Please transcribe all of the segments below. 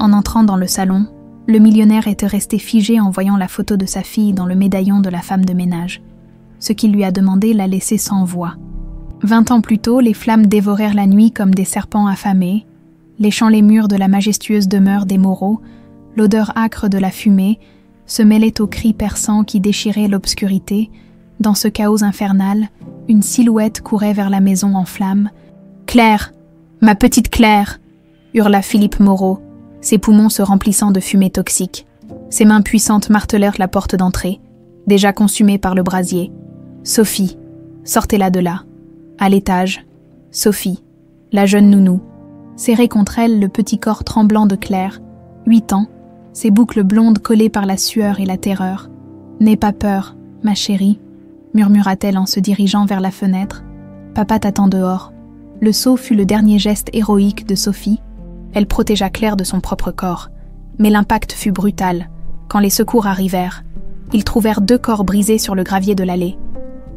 En entrant dans le salon, le millionnaire était resté figé en voyant la photo de sa fille dans le médaillon de la femme de ménage. Ce qu'il lui a demandé l'a laissé sans voix. 20 ans plus tôt, les flammes dévorèrent la nuit comme des serpents affamés, léchant les murs de la majestueuse demeure des Moreau. L'odeur âcre de la fumée se mêlait aux cris perçants qui déchiraient l'obscurité. Dans ce chaos infernal, une silhouette courait vers la maison en flammes. « Claire, ma petite Claire !» hurla Philippe Moreau, ses poumons se remplissant de fumée toxique. Ses mains puissantes martelèrent la porte d'entrée, déjà consumée par le brasier. « Sophie, sortez-la de là. » À l'étage, Sophie, la jeune nounou, serré contre elle le petit corps tremblant de Claire, 8 ans, ses boucles blondes collées par la sueur et la terreur. « N'aie pas peur, ma chérie, » murmura-t-elle en se dirigeant vers la fenêtre. « Papa t'attend dehors. » Le saut fut le dernier geste héroïque de Sophie. Elle protégea Claire de son propre corps. Mais l'impact fut brutal. Quand les secours arrivèrent, ils trouvèrent 2 corps brisés sur le gravier de l'allée.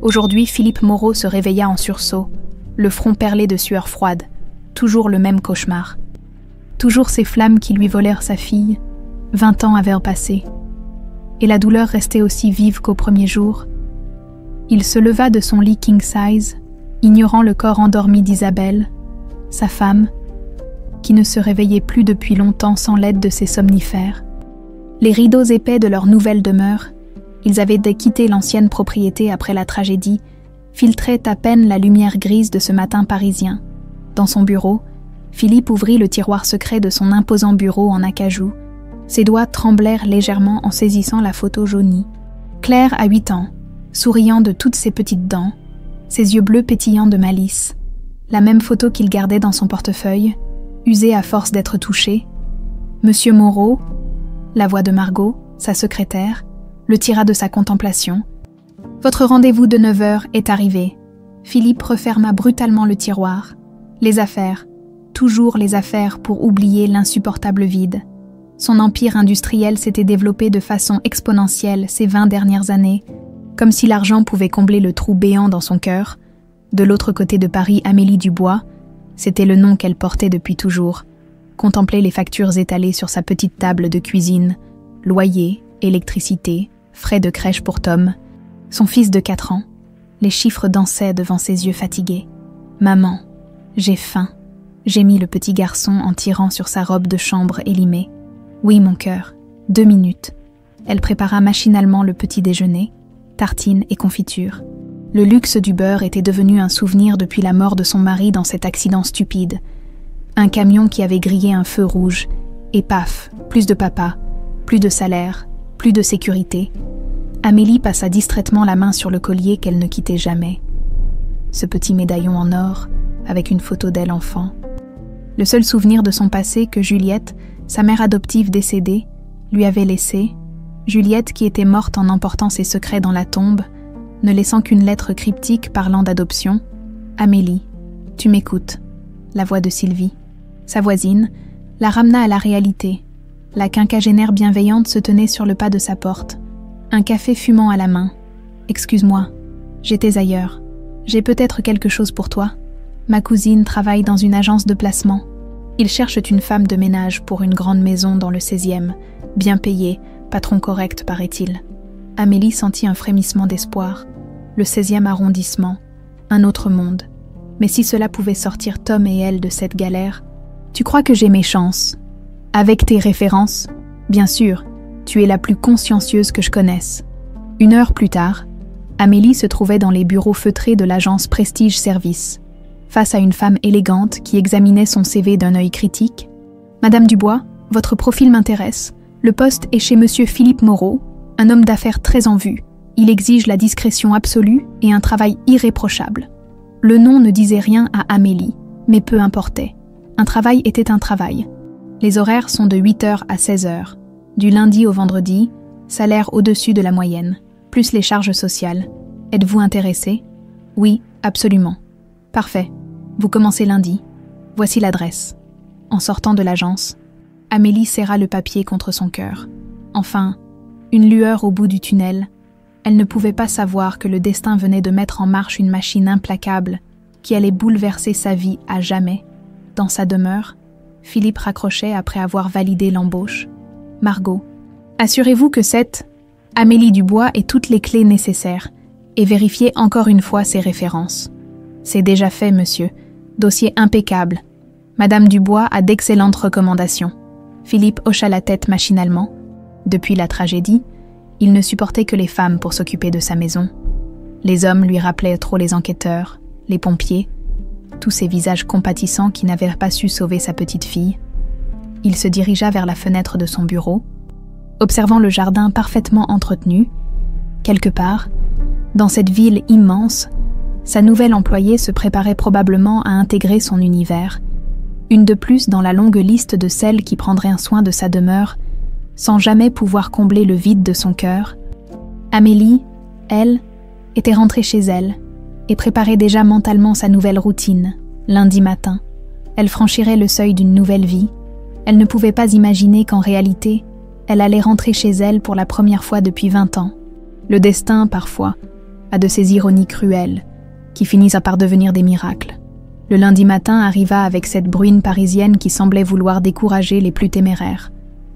Aujourd'hui, Philippe Moreau se réveilla en sursaut, le front perlé de sueur froide. Toujours le même cauchemar. Toujours ces flammes qui lui volèrent sa fille. 20 ans avaient passé. Et la douleur restait aussi vive qu'au premier jour. Il se leva de son lit king size, ignorant le corps endormi d'Isabelle, sa femme, qui ne se réveillait plus depuis longtemps sans l'aide de ses somnifères. Les rideaux épais de leur nouvelle demeure, ils avaient quitté l'ancienne propriété après la tragédie, filtraient à peine la lumière grise de ce matin parisien. Dans son bureau, Philippe ouvrit le tiroir secret de son imposant bureau en acajou. Ses doigts tremblèrent légèrement en saisissant la photo jaunie. Claire a 8 ans, souriant de toutes ses petites dents, ses yeux bleus pétillants de malice. La même photo qu'il gardait dans son portefeuille, usée à force d'être touchée. Monsieur Moreau, la voix de Margot, sa secrétaire, le tira de sa contemplation. « Votre rendez-vous de 9h est arrivé. » Philippe referma brutalement le tiroir. Les affaires, toujours les affaires pour oublier l'insupportable vide. Son empire industriel s'était développé de façon exponentielle ces 20 dernières années, comme si l'argent pouvait combler le trou béant dans son cœur. De l'autre côté de Paris, Amélie Dubois, c'était le nom qu'elle portait depuis toujours, contemplait les factures étalées sur sa petite table de cuisine, loyer, électricité, frais de crèche pour Tom, son fils de 4 ans. Les chiffres dansaient devant ses yeux fatigués. « Maman, j'ai faim », gémit le petit garçon en tirant sur sa robe de chambre élimée. « Oui, mon cœur, 2 minutes. » Elle prépara machinalement le petit déjeuner, tartines et confiture. Le luxe du beurre était devenu un souvenir depuis la mort de son mari dans cet accident stupide. Un camion qui avait grillé un feu rouge, et paf, plus de papa, plus de salaire, plus de sécurité. Amélie passa distraitement la main sur le collier qu'elle ne quittait jamais. Ce petit médaillon en or, avec une photo d'elle enfant. Le seul souvenir de son passé que Juliette, sa mère adoptive décédée, lui avait laissé, Juliette qui était morte en emportant ses secrets dans la tombe, ne laissant qu'une lettre cryptique parlant d'adoption. « Amélie, tu m'écoutes », la voix de Sylvie. Sa voisine la ramena à la réalité. La quinquagénaire bienveillante se tenait sur le pas de sa porte, un café fumant à la main. « Excuse-moi, j'étais ailleurs. J'ai peut-être quelque chose pour toi. Ma cousine travaille dans une agence de placement. Ils cherchent une femme de ménage pour une grande maison dans le 16e, bien payée, patron correct paraît-il. » Amélie sentit un frémissement d'espoir. Le 16e arrondissement, un autre monde. Mais si cela pouvait sortir Tom et elle de cette galère, « Tu crois que j'ai mes chances ? Avec tes références ? Bien sûr, tu es la plus consciencieuse que je connaisse. » 1 heure plus tard, Amélie se trouvait dans les bureaux feutrés de l'agence Prestige Service, face à une femme élégante qui examinait son CV d'un œil critique. « Madame Dubois, votre profil m'intéresse. Le poste est chez monsieur Philippe Moreau, un homme d'affaires très en vue. Il exige la discrétion absolue et un travail irréprochable. » Le nom ne disait rien à Amélie, mais peu importait. Un travail était un travail. Les horaires sont de 8h à 16h. Du lundi au vendredi, salaire au-dessus de la moyenne, plus les charges sociales. Êtes-vous intéressé ? Oui, absolument. Parfait. Vous commencez lundi. Voici l'adresse. En sortant de l'agence, Amélie serra le papier contre son cœur. Enfin, une lueur au bout du tunnel. Elle ne pouvait pas savoir que le destin venait de mettre en marche une machine implacable qui allait bouleverser sa vie à jamais. Dans sa demeure, Philippe raccrochait après avoir validé l'embauche. Margot. Assurez-vous que cette Amélie Dubois ait toutes les clés nécessaires et vérifiez encore une fois ses références. C'est déjà fait, monsieur. Dossier impeccable. Madame Dubois a d'excellentes recommandations. Philippe hocha la tête machinalement. Depuis la tragédie, il ne supportait que les femmes pour s'occuper de sa maison. Les hommes lui rappelaient trop les enquêteurs, les pompiers, tous ces visages compatissants qui n'avaient pas su sauver sa petite fille. Il se dirigea vers la fenêtre de son bureau, observant le jardin parfaitement entretenu. Quelque part, dans cette ville immense, sa nouvelle employée se préparait probablement à intégrer son univers, une de plus dans la longue liste de celles qui prendraient un soin de sa demeure, sans jamais pouvoir combler le vide de son cœur. Amélie, elle, était rentrée chez elle et préparait déjà mentalement sa nouvelle routine. Lundi matin, elle franchirait le seuil d'une nouvelle vie. Elle ne pouvait pas imaginer qu'en réalité, elle allait rentrer chez elle pour la première fois depuis 20 ans. Le destin, parfois, a de ces ironies cruelles qui finissent par devenir des miracles. Le lundi matin arriva avec cette bruine parisienne qui semblait vouloir décourager les plus téméraires.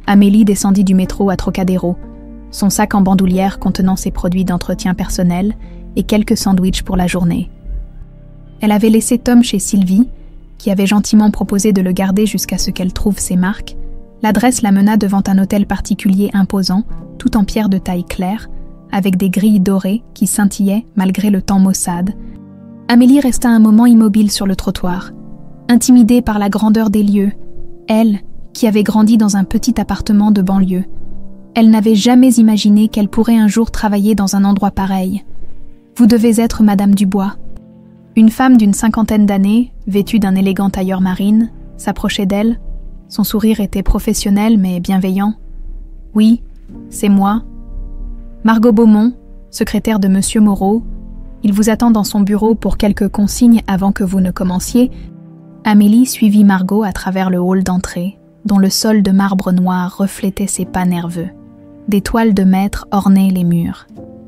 Amélie descendit du métro à Trocadéro, son sac en bandoulière contenant ses produits d'entretien personnel et quelques sandwichs pour la journée. Elle avait laissé Tom chez Sylvie, qui avait gentiment proposé de le garder jusqu'à ce qu'elle trouve ses marques. L'adresse la mena devant un hôtel particulier imposant, tout en pierre de taille claire, avec des grilles dorées qui scintillaient malgré le temps maussade. Amélie resta un moment immobile sur le trottoir, intimidée par la grandeur des lieux. Elle, qui avait grandi dans un petit appartement de banlieue, elle n'avait jamais imaginé qu'elle pourrait un jour travailler dans un endroit pareil. « Vous devez être Madame Dubois. » Une femme d'une 50aine d'années, vêtue d'un élégant tailleur marine, s'approchait d'elle. Son sourire était professionnel mais bienveillant. « Oui, c'est moi. Margot Beaumont, secrétaire de Monsieur Moreau. Il vous attend dans son bureau pour quelques consignes avant que vous ne commenciez. » Amélie suivit Margot à travers le hall d'entrée, dont le sol de marbre noir reflétait ses pas nerveux. Des toiles de maître ornaient les murs,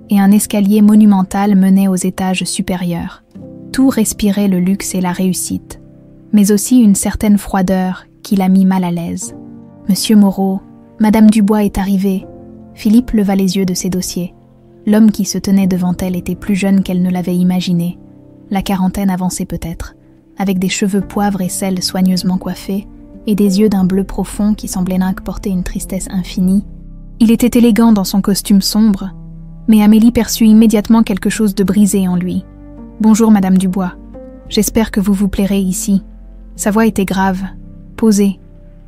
et un escalier monumental menait aux étages supérieurs. Tout respirait le luxe et la réussite, mais aussi une certaine froideur qui la mit mal à l'aise. « Monsieur Moreau, Madame Dubois est arrivée. » Philippe leva les yeux de ses dossiers. L'homme qui se tenait devant elle était plus jeune qu'elle ne l'avait imaginé. La quarantaine avançait peut-être, avec des cheveux poivre et sel soigneusement coiffés, et des yeux d'un bleu profond qui semblaient porter une tristesse infinie. Il était élégant dans son costume sombre, mais Amélie perçut immédiatement quelque chose de brisé en lui. « Bonjour, Madame Dubois. J'espère que vous vous plairez ici. » Sa voix était grave, posée,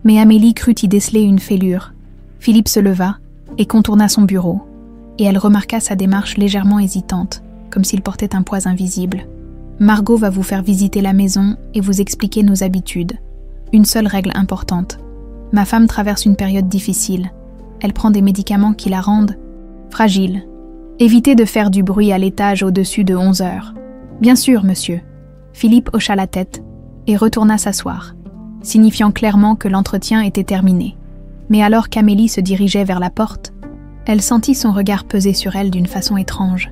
mais Amélie crut y déceler une fêlure. Philippe se leva et contourna son bureau, et elle remarqua sa démarche légèrement hésitante, comme s'il portait un poids invisible. « Margot va vous faire visiter la maison et vous expliquer nos habitudes. Une seule règle importante. Ma femme traverse une période difficile. Elle prend des médicaments qui la rendent fragile. Évitez de faire du bruit à l'étage au-dessus de 11 heures. » « Bien sûr, monsieur. » Philippe hocha la tête et retourna s'asseoir, signifiant clairement que l'entretien était terminé. Mais alors qu'Amélie se dirigeait vers la porte, elle sentit son regard peser sur elle d'une façon étrange.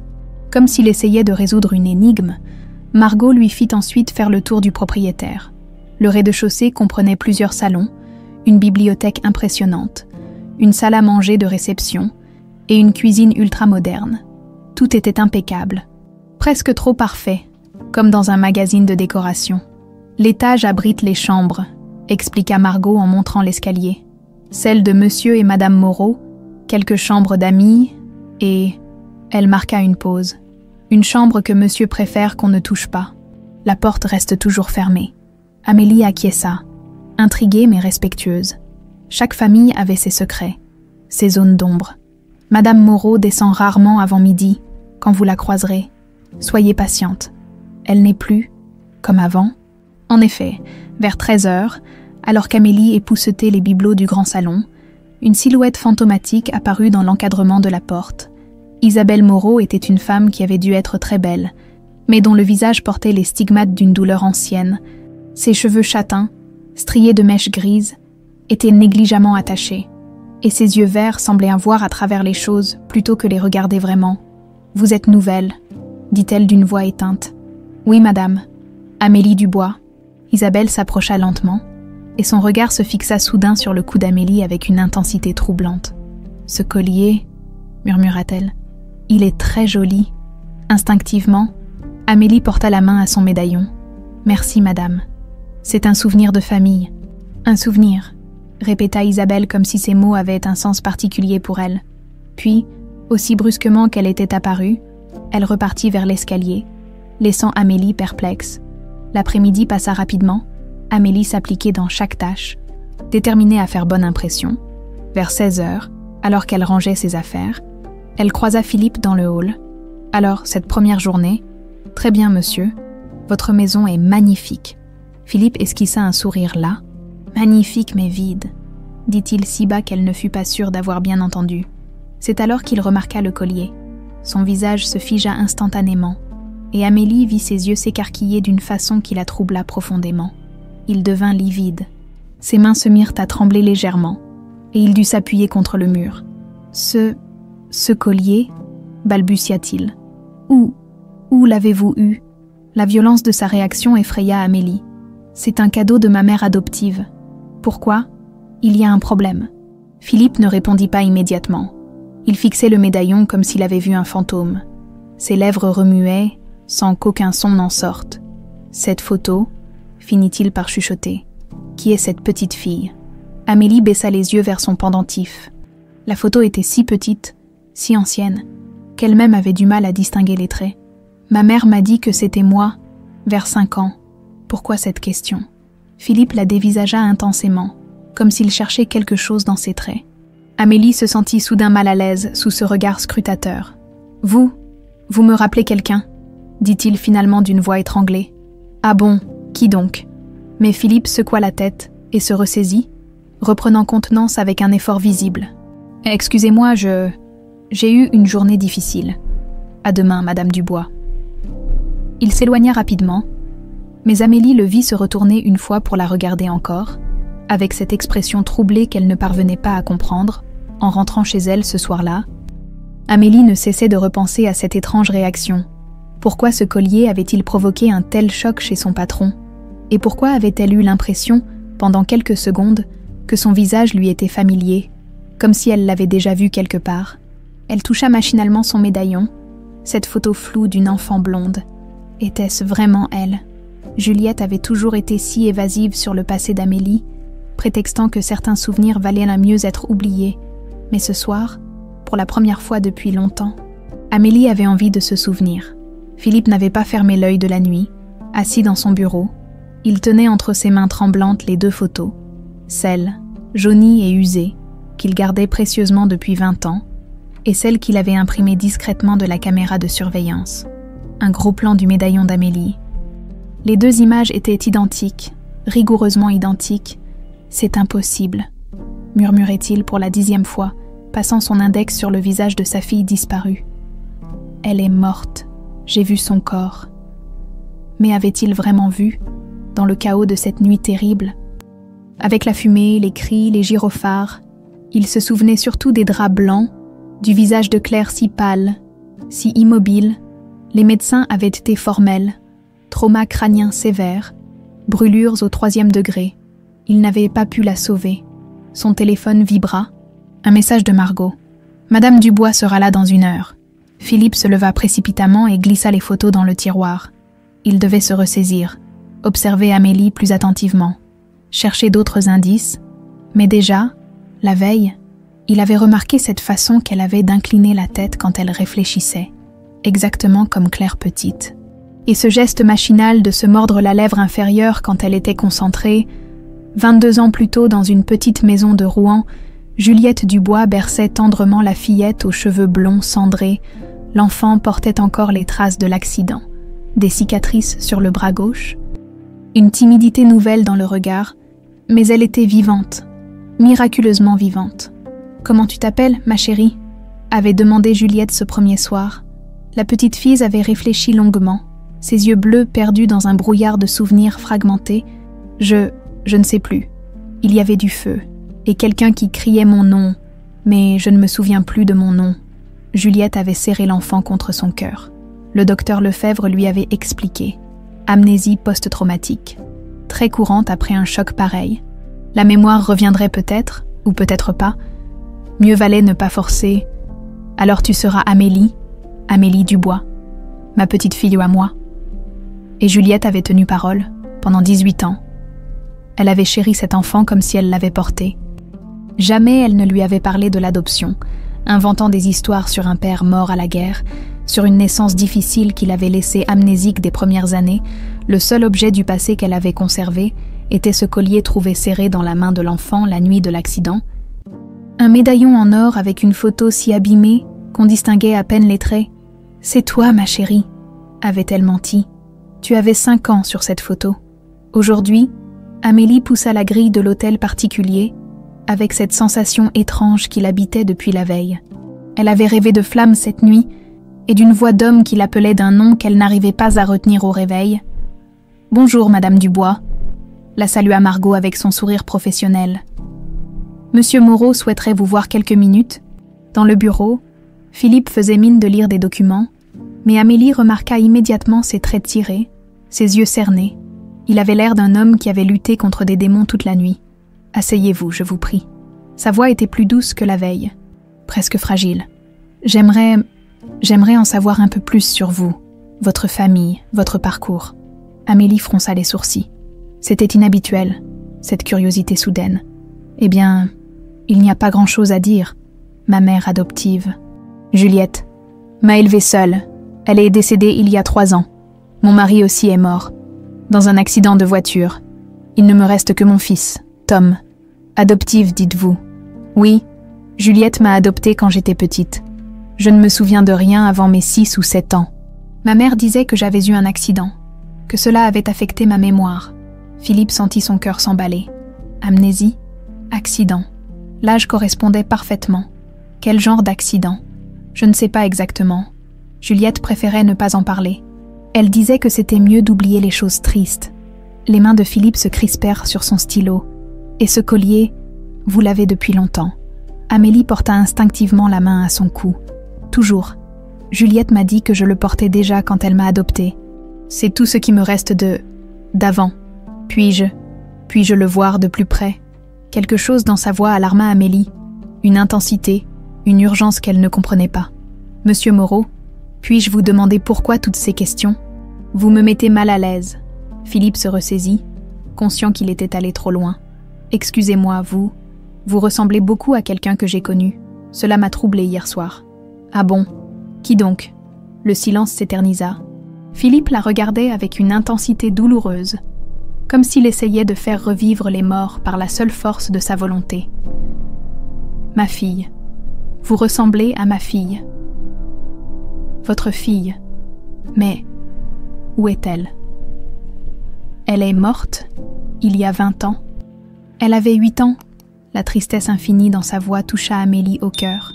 Comme s'il essayait de résoudre une énigme, Margot lui fit ensuite faire le tour du propriétaire. Le rez-de-chaussée comprenait plusieurs salons, une bibliothèque impressionnante, une salle à manger de réception et une cuisine ultramoderne. Tout était impeccable, presque trop parfait, comme dans un magazine de décoration. « L'étage abrite les chambres », expliqua Margot en montrant l'escalier. « Celle de Monsieur et Madame Moreau, quelques chambres d'amis et... » Elle marqua une pause. « Une chambre que Monsieur préfère qu'on ne touche pas. La porte reste toujours fermée. » Amélie acquiesça, intriguée mais respectueuse. Chaque famille avait ses secrets, ses zones d'ombre. Madame Moreau descend rarement avant midi, quand vous la croiserez. Soyez patiente. Elle n'est plus, comme avant. En effet, vers 13 heures, alors qu'Amélie époussetait les bibelots du grand salon, une silhouette fantomatique apparut dans l'encadrement de la porte. Isabelle Moreau était une femme qui avait dû être très belle, mais dont le visage portait les stigmates d'une douleur ancienne. Ses cheveux châtains, striés de mèches grises, étaient négligemment attachés, et ses yeux verts semblaient voir à travers les choses plutôt que les regarder vraiment. « Vous êtes nouvelle », dit-elle d'une voix éteinte. « Oui, madame. Amélie Dubois. » Isabelle s'approcha lentement, et son regard se fixa soudain sur le cou d'Amélie avec une intensité troublante. « Ce collier, murmura-t-elle, il est très joli. » Instinctivement, Amélie porta la main à son médaillon. « Merci, madame. C'est un souvenir de famille. »« Un souvenir », répéta Isabelle comme si ces mots avaient un sens particulier pour elle. Puis, aussi brusquement qu'elle était apparue, elle repartit vers l'escalier, laissant Amélie perplexe. L'après-midi passa rapidement, Amélie s'appliquait dans chaque tâche, déterminée à faire bonne impression. Vers 16h, alors qu'elle rangeait ses affaires, elle croisa Philippe dans le hall. « Alors, cette première journée, très bien, monsieur, votre maison est magnifique. » Philippe esquissa un sourire las. « Magnifique mais vide, » dit-il si bas qu'elle ne fut pas sûre d'avoir bien entendu. C'est alors qu'il remarqua le collier. Son visage se figea instantanément, et Amélie vit ses yeux s'écarquiller d'une façon qui la troubla profondément. Il devint livide. Ses mains se mirent à trembler légèrement, et il dut s'appuyer contre le mur. « Ce collier ?» balbutia-t-il. « Où l'avez-vous eu ?» La violence de sa réaction effraya Amélie. « C'est un cadeau de ma mère adoptive. » « Pourquoi ? Il y a un problème. » Philippe ne répondit pas immédiatement. Il fixait le médaillon comme s'il avait vu un fantôme. Ses lèvres remuaient, sans qu'aucun son n'en sorte. « Cette photo, » finit-il par chuchoter. « Qui est cette petite fille ?» Amélie baissa les yeux vers son pendentif. La photo était si petite, si ancienne, qu'elle-même avait du mal à distinguer les traits. « Ma mère m'a dit que c'était moi, vers 5 ans. Pourquoi cette question ?» Philippe la dévisagea intensément, comme s'il cherchait quelque chose dans ses traits. Amélie se sentit soudain mal à l'aise sous ce regard scrutateur. « Vous me rappelez quelqu'un ?» dit-il finalement d'une voix étranglée. « Ah bon, qui donc ?» Mais Philippe secoua la tête et se ressaisit, reprenant contenance avec un effort visible. « Excusez-moi, j'ai eu une journée difficile. À demain, Madame Dubois. » Il s'éloigna rapidement, mais Amélie le vit se retourner une fois pour la regarder encore, avec cette expression troublée qu'elle ne parvenait pas à comprendre, en rentrant chez elle ce soir-là. Amélie ne cessait de repenser à cette étrange réaction. Pourquoi ce collier avait-il provoqué un tel choc chez son patron ? Et pourquoi avait-elle eu l'impression, pendant quelques secondes, que son visage lui était familier, comme si elle l'avait déjà vu quelque part ? Elle toucha machinalement son médaillon, cette photo floue d'une enfant blonde. Était-ce vraiment elle ? Juliette avait toujours été si évasive sur le passé d'Amélie, prétextant que certains souvenirs valaient la mieux être oubliés. Mais ce soir, pour la première fois depuis longtemps, Amélie avait envie de se souvenir. Philippe n'avait pas fermé l'œil de la nuit, assis dans son bureau. Il tenait entre ses mains tremblantes les 2 photos, celle, jaunie et usée, qu'il gardait précieusement depuis 20 ans, et celle qu'il avait imprimée discrètement de la caméra de surveillance. Un gros plan du médaillon d'Amélie. Les 2 images étaient identiques, rigoureusement identiques. « C'est impossible », murmurait-il pour la 10e fois, passant son index sur le visage de sa fille disparue. « Elle est morte, j'ai vu son corps. » Mais avait-il vraiment vu, dans le chaos de cette nuit terrible ? Avec la fumée, les cris, les gyrophares, il se souvenait surtout des draps blancs, du visage de Claire si pâle, si immobile. Les médecins avaient été formels. Trauma crânien sévère, brûlures au 3e degré. Il n'avait pas pu la sauver. Son téléphone vibra. Un message de Margot. « Madame Dubois sera là dans 1 heure. » Philippe se leva précipitamment et glissa les photos dans le tiroir. Il devait se ressaisir, observer Amélie plus attentivement, chercher d'autres indices. Mais déjà, la veille, il avait remarqué cette façon qu'elle avait d'incliner la tête quand elle réfléchissait, exactement comme Claire petite. Et ce geste machinal de se mordre la lèvre inférieure quand elle était concentrée. 22 ans plus tôt, dans une petite maison de Rouen, Juliette Dubois berçait tendrement la fillette aux cheveux blonds cendrés. L'enfant portait encore les traces de l'accident, des cicatrices sur le bras gauche, une timidité nouvelle dans le regard, mais elle était vivante, miraculeusement vivante. « Comment tu t'appelles, ma chérie ?» avait demandé Juliette ce premier soir. La petite fille avait réfléchi longuement, ses yeux bleus perdus dans un brouillard de souvenirs fragmentés. Je ne sais plus. Il y avait du feu, et quelqu'un qui criait mon nom, mais je ne me souviens plus de mon nom. Juliette avait serré l'enfant contre son cœur. Le docteur Lefebvre lui avait expliqué. Amnésie post-traumatique, très courante après un choc pareil. La mémoire reviendrait peut-être, ou peut-être pas. Mieux valait ne pas forcer. Alors tu seras Amélie, Amélie Dubois, ma petite fille à moi. Et Juliette avait tenu parole, pendant 18 ans. Elle avait chéri cet enfant comme si elle l'avait porté. Jamais elle ne lui avait parlé de l'adoption, inventant des histoires sur un père mort à la guerre, sur une naissance difficile qui l'avait laissé amnésique des premières années. Le seul objet du passé qu'elle avait conservé était ce collier trouvé serré dans la main de l'enfant la nuit de l'accident. Un médaillon en or avec une photo si abîmée qu'on distinguait à peine les traits. « C'est toi, ma chérie », avait-elle menti. « Tu avais 5 ans sur cette photo. » Aujourd'hui, Amélie poussa la grille de l'hôtel particulier, avec cette sensation étrange qui l'habitait depuis la veille. Elle avait rêvé de flammes cette nuit, et d'une voix d'homme qui l'appelait d'un nom qu'elle n'arrivait pas à retenir au réveil. « Bonjour, Madame Dubois », la salua Margot avec son sourire professionnel. « Monsieur Moreau souhaiterait vous voir quelques minutes. » Dans le bureau, Philippe faisait mine de lire des documents, mais Amélie remarqua immédiatement ses traits tirés, ses yeux cernés. Il avait l'air d'un homme qui avait lutté contre des démons toute la nuit. « Asseyez-vous, je vous prie. » Sa voix était plus douce que la veille, presque fragile. « J'aimerais en savoir un peu plus sur vous, votre famille, votre parcours. » Amélie fronça les sourcils. C'était inhabituel, cette curiosité soudaine. « Eh bien, il n'y a pas grand-chose à dire. Ma mère adoptive. Juliette m'a élevée seule. Elle est décédée il y a 3 ans. Mon mari aussi est mort. Dans un accident de voiture. Il ne me reste que mon fils, Tom. Adoptive, dites-vous. Oui, Juliette m'a adoptée quand j'étais petite. Je ne me souviens de rien avant mes 6 ou 7 ans. Ma mère disait que j'avais eu un accident, que cela avait affecté ma mémoire. Philippe sentit son cœur s'emballer. Amnésie, accident. L'âge correspondait parfaitement. Quel genre d'accident? Je ne sais pas exactement. Juliette préférait ne pas en parler. Elle disait que c'était mieux d'oublier les choses tristes. Les mains de Philippe se crispèrent sur son stylo. Et ce collier, vous l'avez depuis longtemps. Amélie porta instinctivement la main à son cou. Toujours. Juliette m'a dit que je le portais déjà quand elle m'a adoptée. C'est tout ce qui me reste d'avant. Puis-je le voir de plus près? Quelque chose dans sa voix alarma Amélie. Une intensité, une urgence qu'elle ne comprenait pas. Monsieur Moreau, puis-je vous demander pourquoi toutes ces questions? Vous me mettez mal à l'aise. Philippe se ressaisit, conscient qu'il était allé trop loin. Excusez-moi, vous ressemblez beaucoup à quelqu'un que j'ai connu. Cela m'a troublé hier soir. Ah bon? Qui donc? Le silence s'éternisa. Philippe la regardait avec une intensité douloureuse, comme s'il essayait de faire revivre les morts par la seule force de sa volonté. Ma fille. Vous ressemblez à ma fille. Votre fille. Mais où est-elle? Elle est morte, il y a 20 ans. Elle avait 8 ans. La tristesse infinie dans sa voix toucha Amélie au cœur.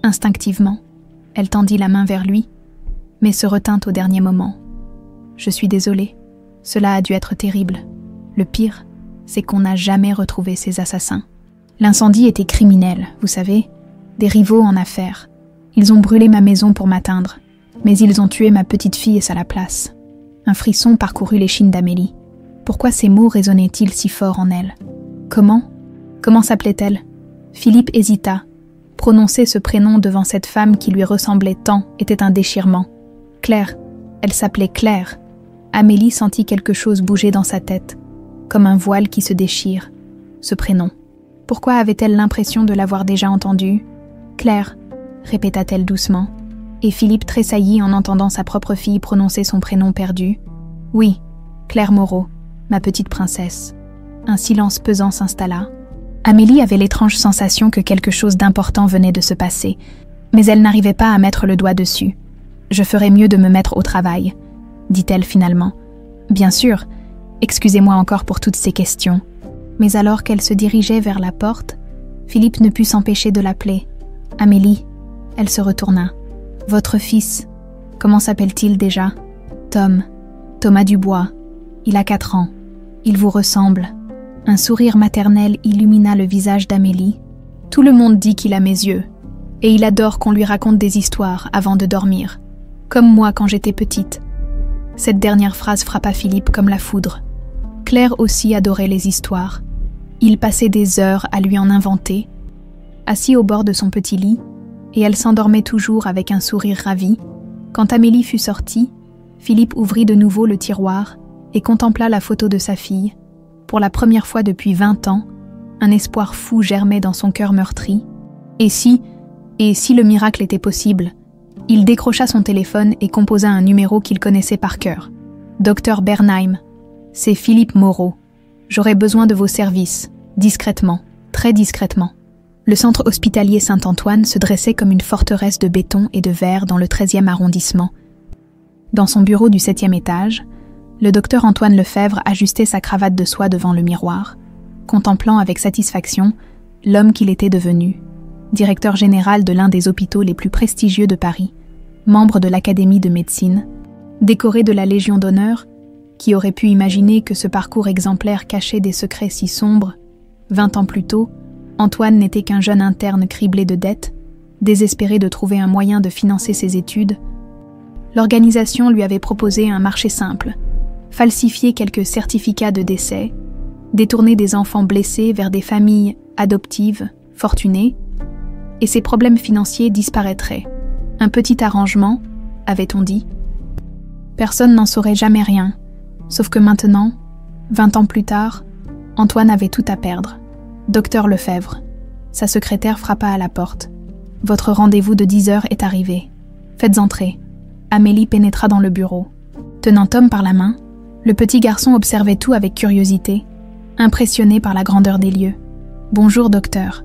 Instinctivement, elle tendit la main vers lui, mais se retint au dernier moment. Je suis désolée, cela a dû être terrible. Le pire, c'est qu'on n'a jamais retrouvé ces assassins. L'incendie était criminel, vous savez, des rivaux en affaires. Ils ont brûlé ma maison pour m'atteindre, mais ils ont tué ma petite fille à la place. Un frisson parcourut l'échine d'Amélie. Pourquoi ces mots résonnaient-ils si fort en elle? Comment s'appelait-elle? Philippe hésita. Prononcer ce prénom devant cette femme qui lui ressemblait tant était un déchirement. Claire, elle s'appelait Claire. Amélie sentit quelque chose bouger dans sa tête, comme un voile qui se déchire. Ce prénom. Pourquoi avait-elle l'impression de l'avoir déjà entendu? Claire, répéta-t-elle doucement, et Philippe tressaillit en entendant sa propre fille prononcer son prénom perdu. Oui, Claire Moreau, ma petite princesse. Un silence pesant s'installa. Amélie avait l'étrange sensation que quelque chose d'important venait de se passer, mais elle n'arrivait pas à mettre le doigt dessus. « Je ferais mieux de me mettre au travail », dit-elle finalement. « Bien sûr, excusez-moi encore pour toutes ces questions. » Mais alors qu'elle se dirigeait vers la porte, Philippe ne put s'empêcher de l'appeler. « Amélie », elle se retourna. « Votre fils, comment s'appelle-t-il déjà ?»« Tom, Thomas Dubois. Il a 4 ans. Il vous ressemble. » Un sourire maternel illumina le visage d'Amélie. « Tout le monde dit qu'il a mes yeux, et il adore qu'on lui raconte des histoires avant de dormir, comme moi quand j'étais petite. » Cette dernière phrase frappa Philippe comme la foudre. Claire aussi adorait les histoires. Il passait des heures à lui en inventer, assis au bord de son petit lit, et elle s'endormait toujours avec un sourire ravi. Quand Amélie fut sortie, Philippe ouvrit de nouveau le tiroir et contempla la photo de sa fille. Pour la première fois depuis 20 ans, un espoir fou germait dans son cœur meurtri. Et si le miracle était possible? Il décrocha son téléphone et composa un numéro qu'il connaissait par cœur. « Docteur Bernheim, c'est Philippe Moreau. J'aurais besoin de vos services, discrètement, très discrètement. » Le centre hospitalier Saint-Antoine se dressait comme une forteresse de béton et de verre dans le 13e arrondissement. Dans son bureau du 7e étage, le docteur Antoine Lefebvre ajustait sa cravate de soie devant le miroir, contemplant avec satisfaction l'homme qu'il était devenu, directeur général de l'un des hôpitaux les plus prestigieux de Paris, membre de l'Académie de médecine, décoré de la Légion d'honneur. Qui aurait pu imaginer que ce parcours exemplaire cachait des secrets si sombres? 20 ans plus tôt, Antoine n'était qu'un jeune interne criblé de dettes, désespéré de trouver un moyen de financer ses études. L'organisation lui avait proposé un marché simple, falsifier quelques certificats de décès, détourner des enfants blessés vers des familles adoptives, fortunées, et ses problèmes financiers disparaîtraient. Un petit arrangement, avait-on dit. Personne n'en saurait jamais rien, sauf que maintenant, 20 ans plus tard, Antoine avait tout à perdre. Docteur Lefebvre. Sa secrétaire frappa à la porte. « Votre rendez-vous de 10 heures est arrivé. Faites entrer. » Amélie pénétra dans le bureau. Tenant Tom par la main, le petit garçon observait tout avec curiosité, impressionné par la grandeur des lieux. « Bonjour, docteur.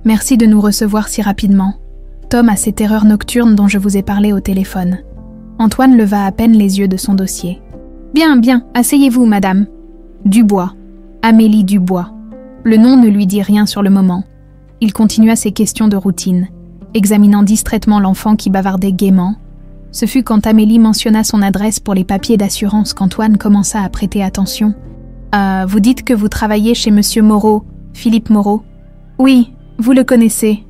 Merci de nous recevoir si rapidement. Tom a ces terreurs nocturnes dont je vous ai parlé au téléphone. » Antoine leva à peine les yeux de son dossier. « Bien, bien, asseyez-vous, madame. Dubois. Amélie Dubois. » Le nom ne lui dit rien sur le moment. Il continua ses questions de routine, examinant distraitement l'enfant qui bavardait gaiement. Ce fut quand Amélie mentionna son adresse pour les papiers d'assurance qu'Antoine commença à prêter attention. « Vous dites que vous travaillez chez Monsieur Moreau, Philippe Moreau. »« Oui, vous le connaissez. »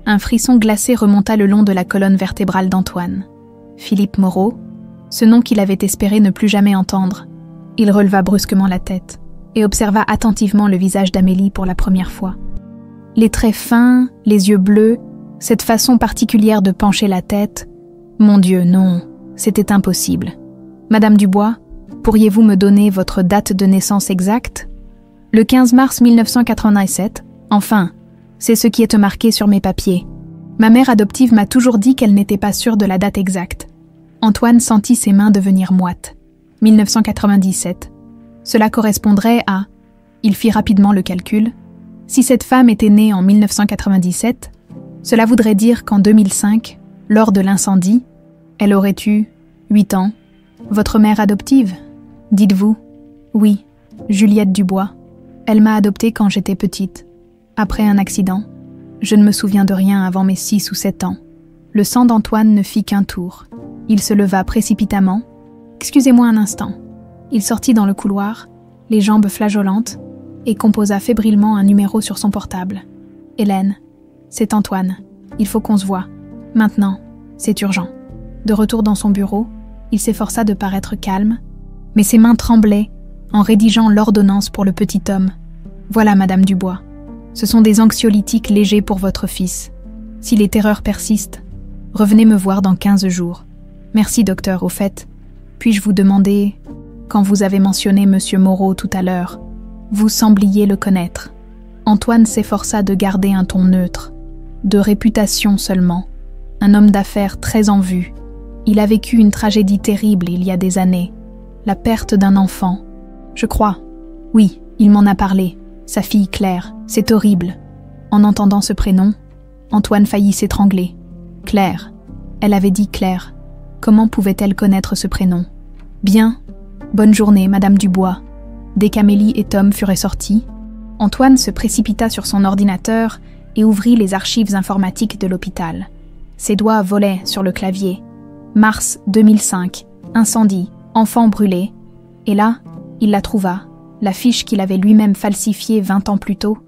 Un frisson glacé remonta le long de la colonne vertébrale d'Antoine. Philippe Moreau, ce nom qu'il avait espéré ne plus jamais entendre. Il releva brusquement la tête et observa attentivement le visage d'Amélie pour la première fois. Les traits fins, les yeux bleus, cette façon particulière de pencher la tête. Mon Dieu, non, c'était impossible. Madame Dubois, pourriez-vous me donner votre date de naissance exacte? Le 15 mars 1987, enfin, c'est ce qui est marqué sur mes papiers. Ma mère adoptive m'a toujours dit qu'elle n'était pas sûre de la date exacte. Antoine sentit ses mains devenir moites. 1997. Cela correspondrait à... Il fit rapidement le calcul. Si cette femme était née en 1997, cela voudrait dire qu'en 2005, lors de l'incendie, elle aurait eu 8 ans. Votre mère adoptive? Dites-vous? Oui, Juliette Dubois. Elle m'a adoptée quand j'étais petite, après un accident. Je ne me souviens de rien avant mes 6 ou 7 ans. Le sang d'Antoine ne fit qu'un tour. Il se leva précipitamment. « Excusez-moi un instant. » Il sortit dans le couloir, les jambes flageolantes, et composa fébrilement un numéro sur son portable. « Hélène, c'est Antoine. Il faut qu'on se voie. Maintenant, c'est urgent. » De retour dans son bureau, il s'efforça de paraître calme, mais ses mains tremblaient en rédigeant l'ordonnance pour le petit homme. « Voilà, Madame Dubois. Ce sont des anxiolytiques légers pour votre fils. Si les terreurs persistent, revenez me voir dans 15 jours. Merci, docteur, au fait. Puis-je vous demander, quand vous avez mentionné Monsieur Moreau tout à l'heure, vous sembliez le connaître. » Antoine s'efforça de garder un ton neutre, de réputation seulement, un homme d'affaires très en vue. Il a vécu une tragédie terrible il y a des années, la perte d'un enfant. Je crois. Oui, il m'en a parlé. Sa fille Claire, c'est horrible. En entendant ce prénom, Antoine faillit s'étrangler. Claire. Elle avait dit Claire. Comment pouvait-elle connaître ce prénom? Bien. Bonne journée, Madame Dubois. Dès qu'Amélie et Tom furent sortis, Antoine se précipita sur son ordinateur et ouvrit les archives informatiques de l'hôpital. Ses doigts volaient sur le clavier. Mars 2005, incendie, enfant brûlé. Et là, il la trouva, la fiche qu'il avait lui-même falsifiée 20 ans plus tôt.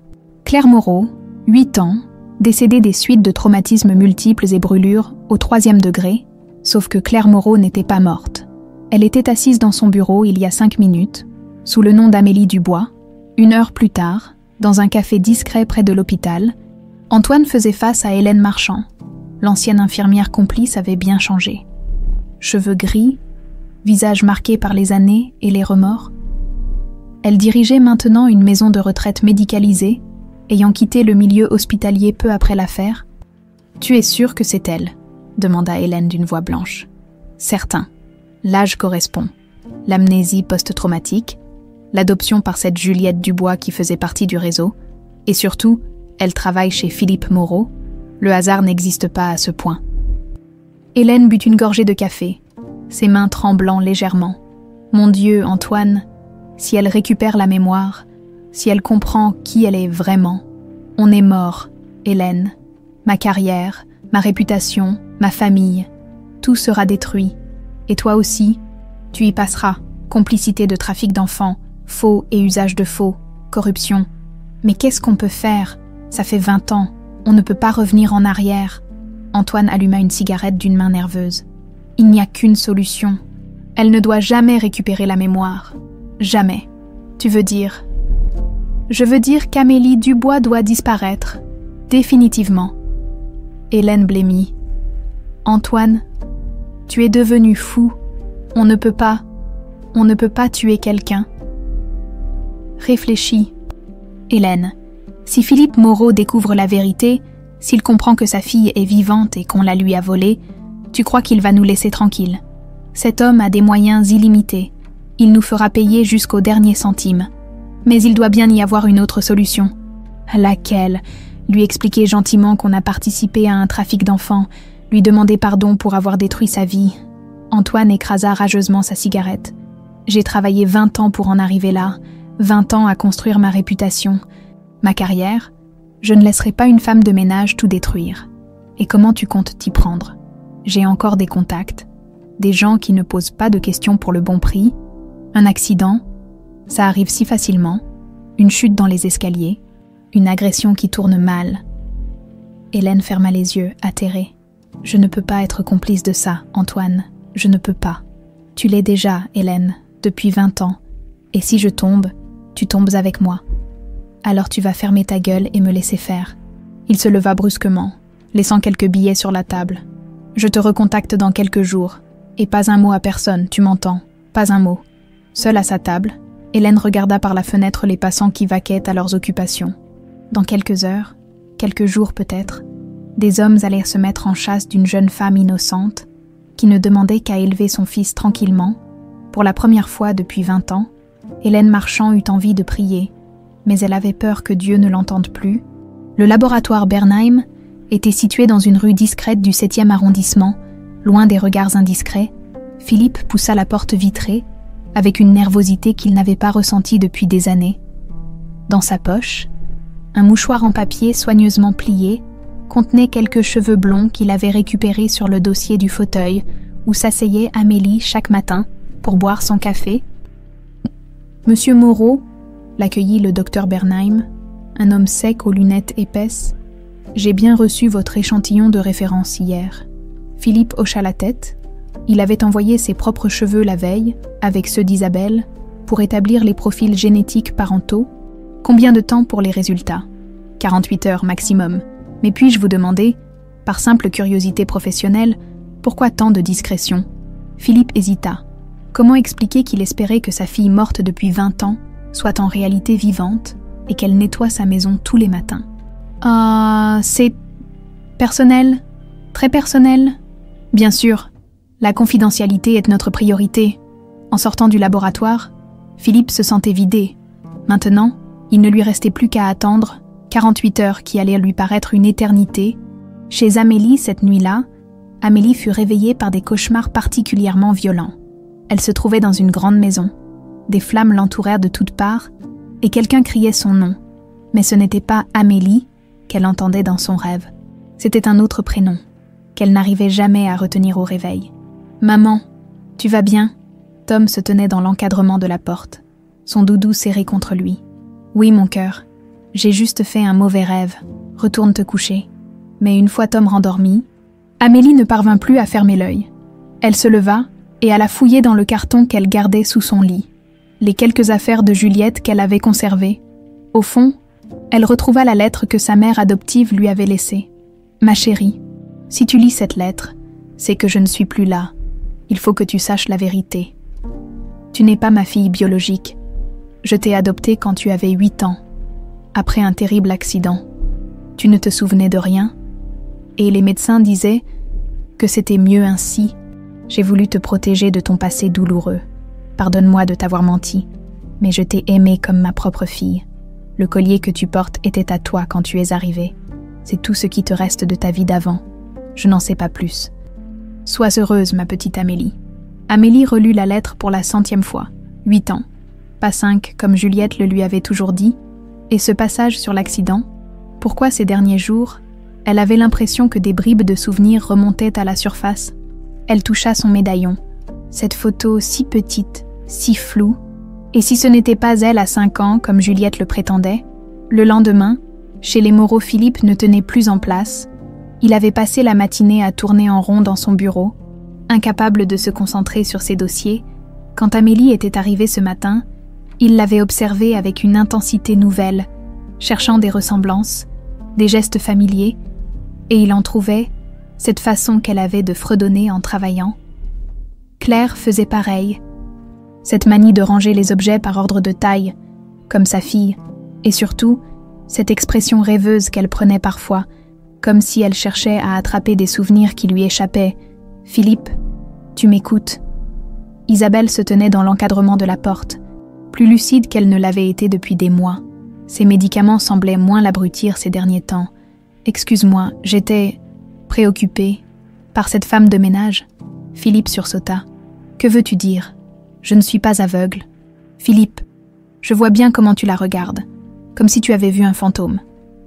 Claire Moreau, 8 ans, décédée des suites de traumatismes multiples et brûlures au 3e degré, sauf que Claire Moreau n'était pas morte. Elle était assise dans son bureau il y a 5 minutes, sous le nom d'Amélie Dubois. 1 heure plus tard, Dans un café discret près de l'hôpital, Antoine faisait face à Hélène Marchand. L'ancienne infirmière complice avait bien changé. Cheveux gris, visage marqué par les années et les remords. Elle dirigeait maintenant une maison de retraite médicalisée, ayant quitté le milieu hospitalier peu après l'affaire. « Tu es sûre que c'est elle ?» demanda Hélène d'une voix blanche. « Certain. L'âge correspond. L'amnésie post-traumatique, l'adoption par cette Juliette Dubois qui faisait partie du réseau, et surtout, elle travaille chez Philippe Moreau. Le hasard n'existe pas à ce point. » Hélène but une gorgée de café, ses mains tremblant légèrement. « Mon Dieu, Antoine, si elle récupère la mémoire, si elle comprend qui elle est vraiment, on est mort, Hélène. Ma carrière, ma réputation, ma famille, tout sera détruit. Et toi aussi, tu y passeras. Complicité de trafic d'enfants, faux et usage de faux, corruption. Mais qu'est-ce qu'on peut faire? Ça fait 20 ans, on ne peut pas revenir en arrière. » Antoine alluma une cigarette d'une main nerveuse. « Il n'y a qu'une solution. Elle ne doit jamais récupérer la mémoire. Jamais. Tu veux dire? » « Je veux dire qu'Amélie Dubois doit disparaître. Définitivement. » Hélène blêmit. « Antoine, tu es devenu fou. On ne peut pas tuer quelqu'un. » Réfléchis. Hélène, si Philippe Moreau découvre la vérité, s'il comprend que sa fille est vivante et qu'on la lui a volée, tu crois qu'il va nous laisser tranquilles? Cet homme a des moyens illimités. Il nous fera payer jusqu'au dernier centime. Mais il doit bien y avoir une autre solution. Laquelle? Lui expliquer gentiment qu'on a participé à un trafic d'enfants, lui demander pardon pour avoir détruit sa vie. Antoine écrasa rageusement sa cigarette. J'ai travaillé 20 ans pour en arriver là, 20 ans à construire ma réputation. Ma carrière, je ne laisserai pas une femme de ménage tout détruire. Et comment tu comptes t'y prendre? J'ai encore des contacts, des gens qui ne posent pas de questions pour le bon prix. Un accident, ça arrive si facilement. Une chute dans les escaliers, une agression qui tourne mal. Hélène ferma les yeux, atterrée. Je ne peux pas être complice de ça, Antoine. Je ne peux pas. Tu l'es déjà, Hélène, depuis 20 ans. Et si je tombe, tu tombes avec moi. Alors tu vas fermer ta gueule et me laisser faire. Il se leva brusquement, laissant quelques billets sur la table. Je te recontacte dans quelques jours. Et pas un mot à personne, tu m'entends? Pas un mot. Seule à sa table, Hélène regarda par la fenêtre les passants qui vaquaient à leurs occupations. Dans quelques heures, quelques jours peut-être, des hommes allèrent se mettre en chasse d'une jeune femme innocente qui ne demandait qu'à élever son fils tranquillement. Pour la première fois depuis 20 ans, Hélène Marchand eut envie de prier, mais elle avait peur que Dieu ne l'entende plus. Le laboratoire Bernheim était situé dans une rue discrète du 7e arrondissement, loin des regards indiscrets. Philippe poussa la porte vitrée, avec une nervosité qu'il n'avait pas ressentie depuis des années. Dans sa poche, un mouchoir en papier soigneusement plié contenait quelques cheveux blonds qu'il avait récupérés sur le dossier du fauteuil où s'asseyait Amélie chaque matin pour boire son café. « Monsieur Moreau », l'accueillit le docteur Bernheim, un homme sec aux lunettes épaisses. « J'ai bien reçu votre échantillon de référence hier. » Philippe hocha la tête. Il avait envoyé ses propres cheveux la veille, avec ceux d'Isabelle, pour établir les profils génétiques parentaux. Combien de temps pour les résultats? 48 heures maximum. Mais puis-je vous demander, par simple curiosité professionnelle, pourquoi tant de discrétion? Philippe hésita. Comment expliquer qu'il espérait que sa fille morte depuis 20 ans soit en réalité vivante et qu'elle nettoie sa maison tous les matins? C'est personnel, très personnel. Bien sûr, la confidentialité est notre priorité. En sortant du laboratoire, Philippe se sentait vidé. Maintenant, il ne lui restait plus qu'à attendre 48 heures qui allaient lui paraître une éternité. Chez Amélie, cette nuit-là, Amélie fut réveillée par des cauchemars particulièrement violents. Elle se trouvait dans une grande maison. Des flammes l'entourèrent de toutes parts et quelqu'un criait son nom. Mais ce n'était pas Amélie qu'elle entendait dans son rêve. C'était un autre prénom, qu'elle n'arrivait jamais à retenir au réveil. « Maman, tu vas bien ?» Tom se tenait dans l'encadrement de la porte, son doudou serré contre lui. « Oui, mon cœur, j'ai juste fait un mauvais rêve. Retourne te coucher. » Mais une fois Tom rendormi, Amélie ne parvint plus à fermer l'œil. Elle se leva et alla fouiller dans le carton qu'elle gardait sous son lit. Les quelques affaires de Juliette qu'elle avait conservées. Au fond, Elle retrouva la lettre que sa mère adoptive lui avait laissée. « Ma chérie, si tu lis cette lettre, c'est que je ne suis plus là. Il faut que tu saches la vérité. Tu n'es pas ma fille biologique. Je t'ai adoptée quand tu avais 8 ans, après un terrible accident. Tu ne te souvenais de rien, et les médecins disaient que c'était mieux ainsi. J'ai voulu te protéger de ton passé douloureux. Pardonne-moi de t'avoir menti, mais je t'ai aimée comme ma propre fille. Le collier que tu portes était à toi quand tu es arrivée. C'est tout ce qui te reste de ta vie d'avant. Je n'en sais pas plus. Sois heureuse, ma petite Amélie. » Amélie relut la lettre pour la 100e fois. 8 ans. Pas 5, comme Juliette le lui avait toujours dit. Et ce passage sur l'accident, pourquoi ces derniers jours, elle avait l'impression que des bribes de souvenirs remontaient à la surface. Elle toucha son médaillon. Cette photo si petite, si floue. Et si ce n'était pas elle à 5 ans, comme Juliette le prétendait, le lendemain, chez les Moreau, Philippe ne tenait plus en place. Il avait passé la matinée à tourner en rond dans son bureau, incapable de se concentrer sur ses dossiers. Quand Amélie était arrivée ce matin, il l'avait observée avec une intensité nouvelle, cherchant des ressemblances, des gestes familiers, et il en trouvait cette façon qu'elle avait de fredonner en travaillant. Claire faisait pareil. Cette manie de ranger les objets par ordre de taille, comme sa fille, et surtout, cette expression rêveuse qu'elle prenait parfois, comme si elle cherchait à attraper des souvenirs qui lui échappaient. « Philippe, tu m'écoutes ?» Isabelle se tenait dans l'encadrement de la porte, plus lucide qu'elle ne l'avait été depuis des mois. Ses médicaments semblaient moins l'abrutir ces derniers temps. « Excuse-moi, j'étais préoccupée par cette femme de ménage. » Philippe sursauta. « Que veux-tu dire ? Je ne suis pas aveugle. Philippe, je vois bien comment tu la regardes, comme si tu avais vu un fantôme. »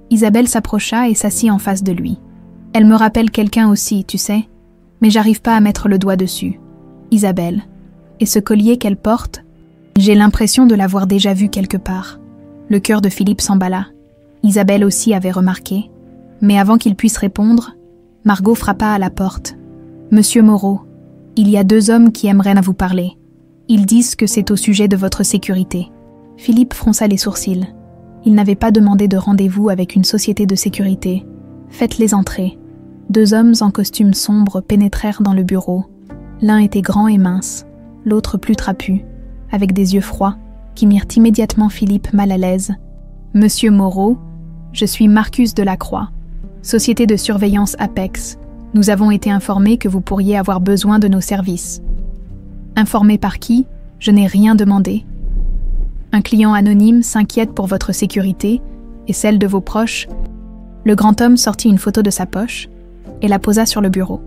Isabelle s'approcha et s'assit en face de lui. « Elle me rappelle quelqu'un aussi, tu sais, mais j'arrive pas à mettre le doigt dessus. Isabelle, et ce collier qu'elle porte, j'ai l'impression de l'avoir déjà vu quelque part. » Le cœur de Philippe s'emballa. Isabelle aussi avait remarqué, mais avant qu'il puisse répondre, Margot frappa à la porte. « Monsieur Moreau, il y a 2 hommes qui aimeraient vous parler. Ils disent que c'est au sujet de votre sécurité. » Philippe fronça les sourcils. Il n'avait pas demandé de rendez-vous avec une société de sécurité. Faites-les entrer. 2 hommes en costume sombre pénétrèrent dans le bureau. L'un était grand et mince, l'autre plus trapu, avec des yeux froids, qui mirent immédiatement Philippe mal à l'aise. « Monsieur Moreau, je suis Marcus Delacroix, société de surveillance Apex. Nous avons été informés que vous pourriez avoir besoin de nos services. » Informé par qui? Je n'ai rien demandé. Un client anonyme s'inquiète pour votre sécurité et celle de vos proches. Le grand homme sortit une photo de sa poche et la posa sur le bureau.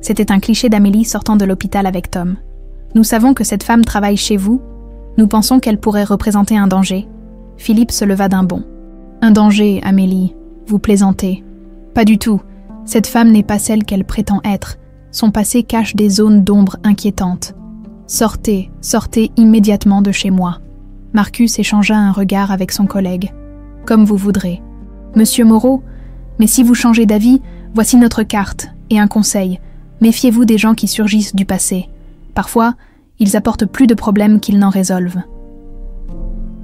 C'était un cliché d'Amélie sortant de l'hôpital avec Tom. Nous savons que cette femme travaille chez vous. Nous pensons qu'elle pourrait représenter un danger. Philippe se leva d'un bond. Un danger, Amélie. Vous plaisantez. Pas du tout. Cette femme n'est pas celle qu'elle prétend être. Son passé cache des zones d'ombre inquiétantes. Sortez, sortez immédiatement de chez moi. Marcus échangea un regard avec son collègue. Comme vous voudrez. Monsieur Moreau, mais si vous changez d'avis, voici notre carte et un conseil. Méfiez-vous des gens qui surgissent du passé. Parfois, ils apportent plus de problèmes qu'ils n'en résolvent.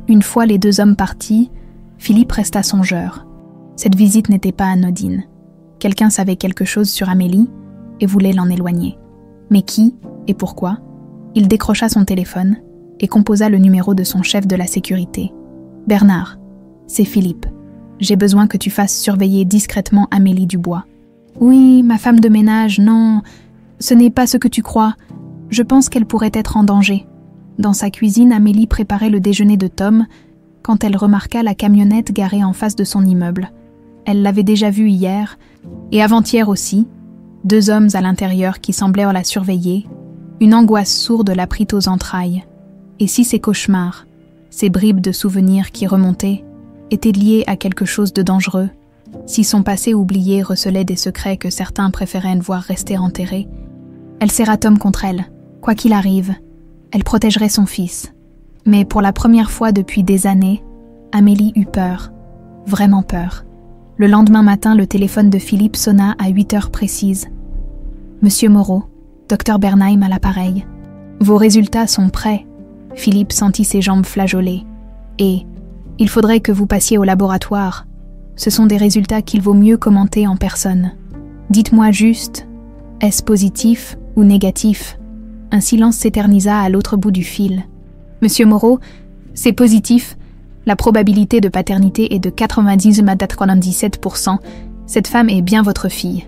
Une fois les 2 hommes partis, Philippe resta songeur. Cette visite n'était pas anodine. Quelqu'un savait quelque chose sur Amélie et voulait l'en éloigner. Mais qui et pourquoi? Il décrocha son téléphone et composa le numéro de son chef de la sécurité. « Bernard, c'est Philippe. J'ai besoin que tu fasses surveiller discrètement Amélie Dubois. »« Oui, ma femme de ménage, non, ce n'est pas ce que tu crois. Je pense qu'elle pourrait être en danger. » Dans sa cuisine, Amélie préparait le déjeuner de Tom quand elle remarqua la camionnette garée en face de son immeuble. Elle l'avait déjà vue hier, et avant-hier aussi, 2 hommes à l'intérieur qui semblaient la surveiller. Une angoisse sourde la prit aux entrailles. Et si ces cauchemars, ces bribes de souvenirs qui remontaient, étaient liés à quelque chose de dangereux, si son passé oublié recelait des secrets que certains préféraient voir rester enterrés, elle serra Tom contre elle. Quoi qu'il arrive, elle protégerait son fils. Mais pour la première fois depuis des années, Amélie eut peur, vraiment peur. Le lendemain matin, le téléphone de Philippe sonna à 8 heures précises. « Monsieur Moreau, Dr Bernheim à l'appareil. Vos résultats sont prêts. » Philippe sentit ses jambes flageoler. « Et, Il faudrait que vous passiez au laboratoire. Ce sont des résultats qu'il vaut mieux commenter en personne. Dites-moi juste, est-ce positif ou négatif ?» Un silence s'éternisa à l'autre bout du fil. « Monsieur Moreau, c'est positif. La probabilité de paternité est de 97%. Cette femme est bien votre fille. »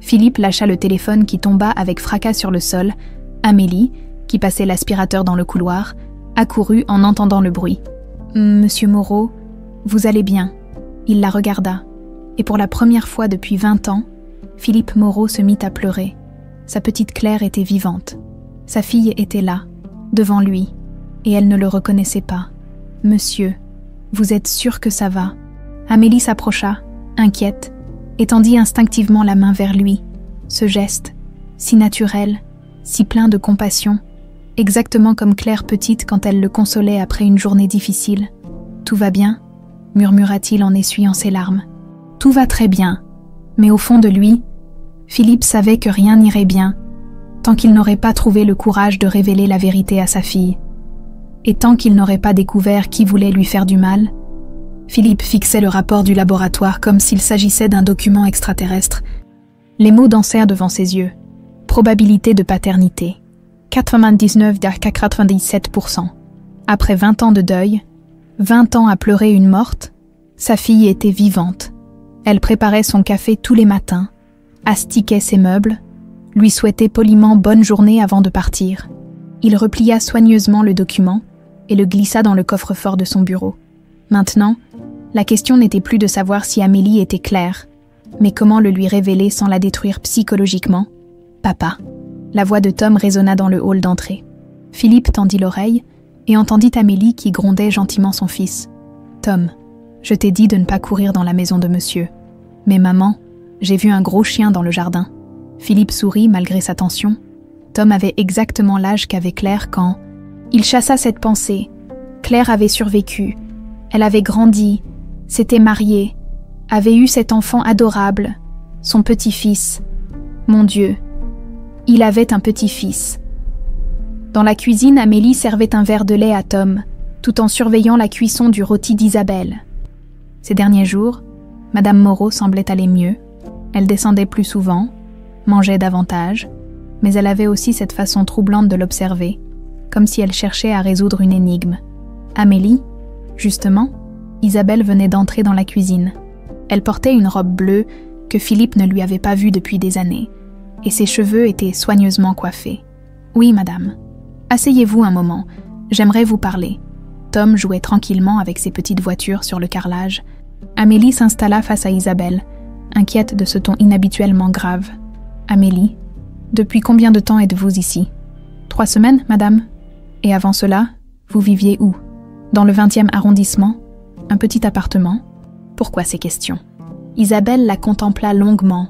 Philippe lâcha le téléphone qui tomba avec fracas sur le sol. Amélie, qui passait l'aspirateur dans le couloir, accourut en entendant le bruit. « Monsieur Moreau, vous allez bien ?» Il la regarda, et pour la première fois depuis 20 ans, Philippe Moreau se mit à pleurer. Sa petite Claire était vivante. Sa fille était là, devant lui, et elle ne le reconnaissait pas. « Monsieur, vous êtes sûr que ça va ?» Amélie s'approcha, inquiète, et tendit instinctivement la main vers lui. Ce geste, si naturel, si plein de compassion, exactement comme Claire petite quand elle le consolait après une journée difficile. « Tout va bien ?» murmura-t-il en essuyant ses larmes. « Tout va très bien. » Mais au fond de lui, Philippe savait que rien n'irait bien, tant qu'il n'aurait pas trouvé le courage de révéler la vérité à sa fille. Et tant qu'il n'aurait pas découvert qui voulait lui faire du mal, Philippe fixait le rapport du laboratoire comme s'il s'agissait d'un document extraterrestre. Les mots dansèrent devant ses yeux. Probabilité de paternité. 99,97%. Après 20 ans de deuil, 20 ans à pleurer une morte, sa fille était vivante. Elle préparait son café tous les matins, astiquait ses meubles, lui souhaitait poliment bonne journée avant de partir. Il replia soigneusement le document et le glissa dans le coffre-fort de son bureau. Maintenant, la question n'était plus de savoir si Amélie était Claire, mais comment le lui révéler sans la détruire psychologiquement. « Papa !» La voix de Tom résonna dans le hall d'entrée. Philippe tendit l'oreille et entendit Amélie qui grondait gentiment son fils. « Tom, je t'ai dit de ne pas courir dans la maison de monsieur. Mais maman, j'ai vu un gros chien dans le jardin. » Philippe sourit malgré sa tension. Tom avait exactement l'âge qu'avait Claire quand... Il chassa cette pensée. Claire avait survécu. Elle avait grandi, s'était mariée, avait eu cet enfant adorable, son petit-fils. Mon Dieu, il avait un petit-fils. Dans la cuisine, Amélie servait un verre de lait à Tom, tout en surveillant la cuisson du rôti d'Isabelle. Ces derniers jours, Madame Moreau semblait aller mieux. Elle descendait plus souvent, mangeait davantage, mais elle avait aussi cette façon troublante de l'observer, comme si elle cherchait à résoudre une énigme. Amélie, justement, Isabelle venait d'entrer dans la cuisine. Elle portait une robe bleue que Philippe ne lui avait pas vue depuis des années, et ses cheveux étaient soigneusement coiffés. « Oui, madame. Asseyez-vous un moment, j'aimerais vous parler. » Tom jouait tranquillement avec ses petites voitures sur le carrelage. Amélie s'installa face à Isabelle, inquiète de ce ton inhabituellement grave. « Amélie, depuis combien de temps êtes-vous ici ? » « 3 semaines, madame. Et avant cela, vous viviez où ? Dans le 20e arrondissement ? Un petit appartement ? Pourquoi ces questions ? Isabelle la contempla longuement,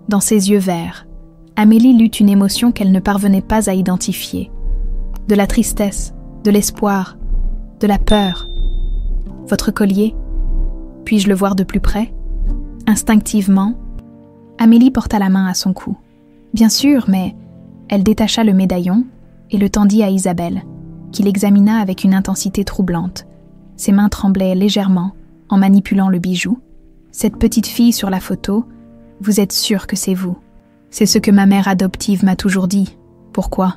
dans ses yeux verts. Amélie lut une émotion qu'elle ne parvenait pas à identifier. De la tristesse, de l'espoir, de la peur. « Votre collier ? Puis-je le voir de plus près ?» Instinctivement, Amélie porta la main à son cou. « Bien sûr, mais... » Elle détacha le médaillon et le tendit à Isabelle, qui l'examina avec une intensité troublante. Ses mains tremblaient légèrement en manipulant le bijou. « Cette petite fille sur la photo, vous êtes sûre que c'est vous ? C'est ce que ma mère adoptive m'a toujours dit. Pourquoi ?»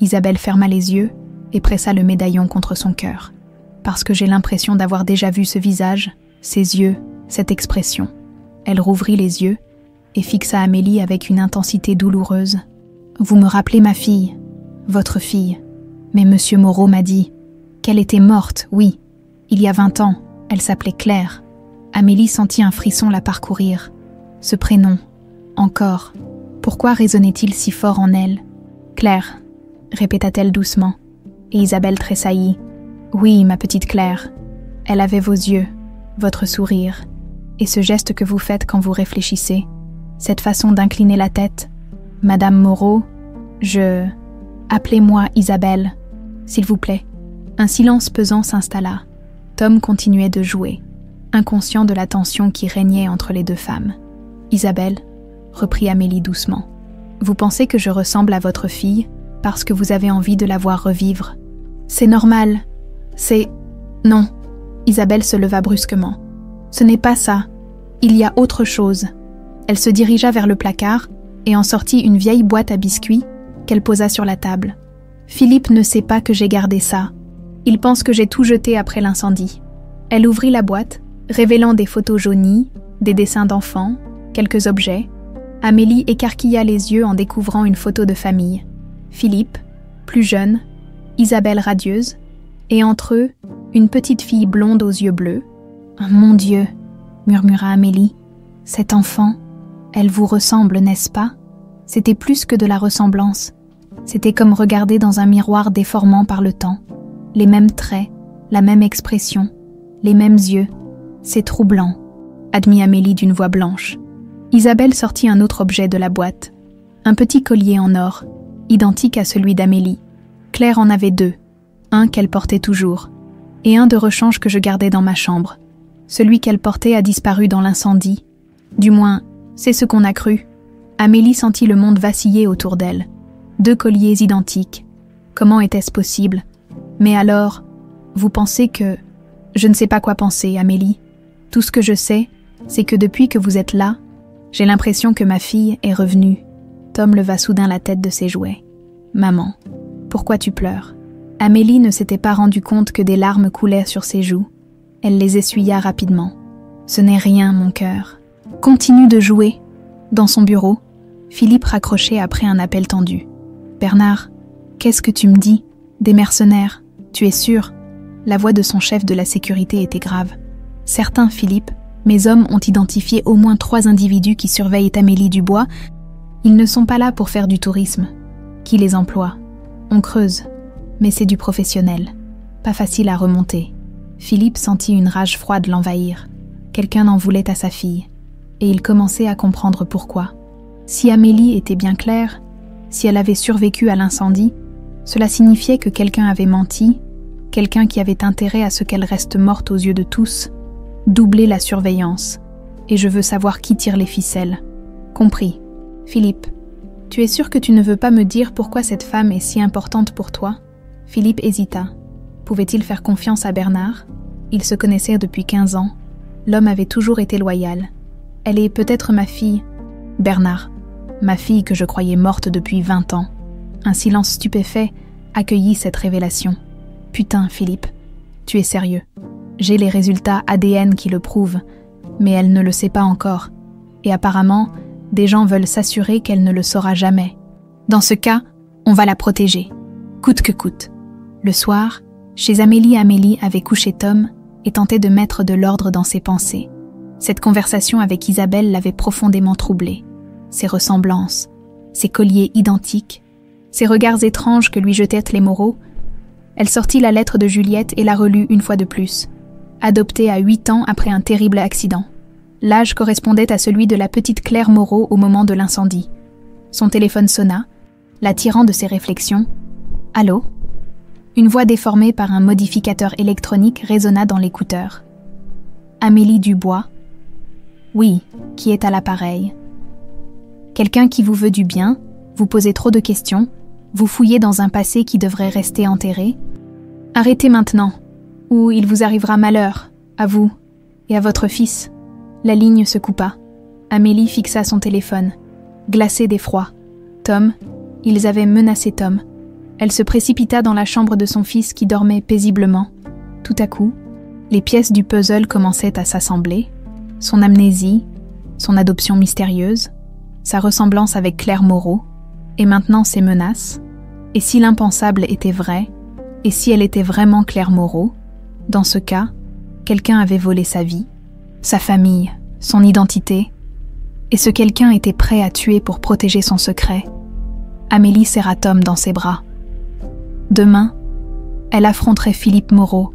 Isabelle ferma les yeux et pressa le médaillon contre son cœur. « Parce que j'ai l'impression d'avoir déjà vu ce visage, ces yeux, cette expression. » Elle rouvrit les yeux et fixa Amélie avec une intensité douloureuse. « Vous me rappelez ma fille, votre fille. Mais monsieur Moreau m'a dit qu'elle était morte, oui. Il y a 20 ans, elle s'appelait Claire. » Amélie sentit un frisson la parcourir. Ce prénom, encore, pourquoi résonnait-il si fort en elle ? « Claire, » répéta-t-elle doucement, et Isabelle tressaillit. « Oui, ma petite Claire. Elle avait vos yeux, votre sourire, et ce geste que vous faites quand vous réfléchissez, cette façon d'incliner la tête. Madame Moreau, Appelez-moi Isabelle, s'il vous plaît. » Un silence pesant s'installa. Tom continuait de jouer, inconscient de la tension qui régnait entre les deux femmes. « Isabelle, » reprit Amélie doucement, « vous pensez que je ressemble à votre fille parce que vous avez envie de la voir revivre. C'est normal. C'est... Non, Isabelle se leva brusquement. « Ce n'est pas ça. Il y a autre chose. » Elle se dirigea vers le placard et en sortit une vieille boîte à biscuits qu'elle posa sur la table. « Philippe ne sait pas que j'ai gardé ça. Il pense que j'ai tout jeté après l'incendie. » Elle ouvrit la boîte, révélant des photos jaunies, des dessins d'enfants, quelques objets. Amélie écarquilla les yeux en découvrant une photo de famille. Philippe, plus jeune, Isabelle radieuse, et entre eux, une petite fille blonde aux yeux bleus. « Mon Dieu !» murmura Amélie. « Cet enfant, elle vous ressemble, n'est-ce pas ?» C'était plus que de la ressemblance. C'était comme regarder dans un miroir déformant par le temps. Les mêmes traits, la même expression, les mêmes yeux. C'est troublant, admit Amélie d'une voix blanche. Isabelle sortit un autre objet de la boîte. Un petit collier en or, identique à celui d'Amélie. Claire en avait deux, un qu'elle portait toujours, et un de rechange que je gardais dans ma chambre. Celui qu'elle portait a disparu dans l'incendie. Du moins, c'est ce qu'on a cru. Amélie sentit le monde vaciller autour d'elle. Deux colliers identiques. Comment était-ce possible? Mais alors, vous pensez que... Je ne sais pas quoi penser, Amélie. Tout ce que je sais, c'est que depuis que vous êtes là, j'ai l'impression que ma fille est revenue. Tom leva soudain la tête de ses jouets. « Maman, pourquoi tu pleures ?» Amélie ne s'était pas rendu compte que des larmes coulaient sur ses joues. Elle les essuya rapidement. « Ce n'est rien, mon cœur. Continue de jouer. » Dans son bureau, Philippe raccrochait après un appel tendu. « Bernard, qu'est-ce que tu me dis? Des mercenaires, tu es sûr ?» La voix de son chef de la sécurité était grave. « Certains, Philippe, mes hommes ont identifié au moins 3 individus qui surveillent Amélie Dubois. Ils ne sont pas là pour faire du tourisme. Qui les emploie? On creuse, mais c'est du professionnel. Pas facile à remonter. » Philippe sentit une rage froide l'envahir. Quelqu'un en voulait à sa fille, et il commençait à comprendre pourquoi. Si Amélie était bien claire, si elle avait survécu à l'incendie, cela signifiait que quelqu'un avait menti, quelqu'un qui avait intérêt à ce qu'elle reste morte aux yeux de tous, doubler la surveillance, et je veux savoir qui tire les ficelles. Compris. Philippe, tu es sûr que tu ne veux pas me dire pourquoi cette femme est si importante pour toi? Philippe hésita. Pouvait-il faire confiance à Bernard? Ils se connaissaient depuis 15 ans. L'homme avait toujours été loyal. Elle est peut-être ma fille. Bernard, ma fille que je croyais morte depuis 20 ans. Un silence stupéfait accueillit cette révélation. Putain, Philippe, tu es sérieux. J'ai les résultats ADN qui le prouvent, mais elle ne le sait pas encore. Et apparemment, des gens veulent s'assurer qu'elle ne le saura jamais. Dans ce cas, on va la protéger, coûte que coûte. Le soir, chez Amélie avait couché Tom et tenté de mettre de l'ordre dans ses pensées. Cette conversation avec Isabelle l'avait profondément troublée. Ses ressemblances, ses colliers identiques, ses regards étranges que lui jetaient les Moreau. Elle sortit la lettre de Juliette et la relut une fois de plus. Adoptée à 8 ans après un terrible accident. L'âge correspondait à celui de la petite Claire Moreau au moment de l'incendie. Son téléphone sonna, la tirant de ses réflexions. « Allô ?» Une voix déformée par un modificateur électronique résonna dans l'écouteur. « Amélie Dubois ?»« Oui, qui est à l'appareil. »« Quelqu'un qui vous veut du bien, vous posez trop de questions, vous fouillez dans un passé qui devrait rester enterré. Arrêtez maintenant, ou il vous arrivera malheur, à vous et à votre fils. » La ligne se coupa. Amélie fixa son téléphone, glacée d'effroi. Tom, ils avaient menacé Tom. Elle se précipita dans la chambre de son fils qui dormait paisiblement. Tout à coup, les pièces du puzzle commençaient à s'assembler. Son amnésie, son adoption mystérieuse, sa ressemblance avec Claire Moreau, et maintenant ses menaces. Et si l'impensable était vrai, et si elle était vraiment Claire Moreau, dans ce cas, quelqu'un avait volé sa vie, sa famille, son identité, et ce quelqu'un était prêt à tuer pour protéger son secret. Amélie serra Tom dans ses bras. Demain, elle affronterait Philippe Moreau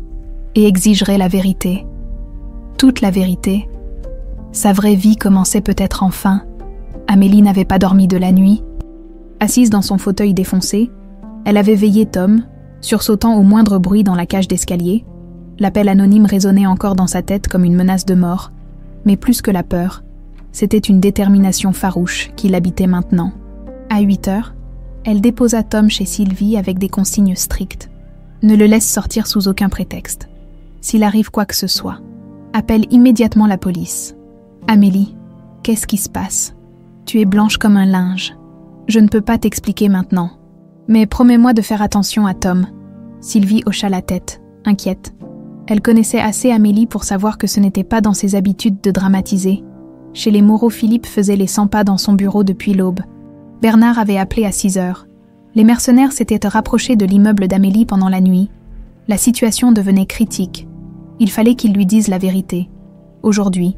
et exigerait la vérité. Toute la vérité. Sa vraie vie commençait peut-être enfin. Amélie n'avait pas dormi de la nuit. Assise dans son fauteuil défoncé, elle avait veillé Tom, sursautant au moindre bruit dans la cage d'escalier. L'appel anonyme résonnait encore dans sa tête comme une menace de mort. Mais plus que la peur, c'était une détermination farouche qui l'habitait maintenant. À 8 heures, elle déposa Tom chez Sylvie avec des consignes strictes. Ne le laisse sortir sous aucun prétexte. S'il arrive quoi que ce soit, appelle immédiatement la police. Amélie, qu'est-ce qui se passe? Tu es blanche comme un linge. Je ne peux pas t'expliquer maintenant. Mais promets-moi de faire attention à Tom. Sylvie hocha la tête, inquiète. Elle connaissait assez Amélie pour savoir que ce n'était pas dans ses habitudes de dramatiser. Chez les Moreau, Philippe faisait les 100 pas dans son bureau depuis l'aube. Bernard avait appelé à 6 heures. Les mercenaires s'étaient rapprochés de l'immeuble d'Amélie pendant la nuit. La situation devenait critique. Il fallait qu'ils lui disent la vérité. Aujourd'hui,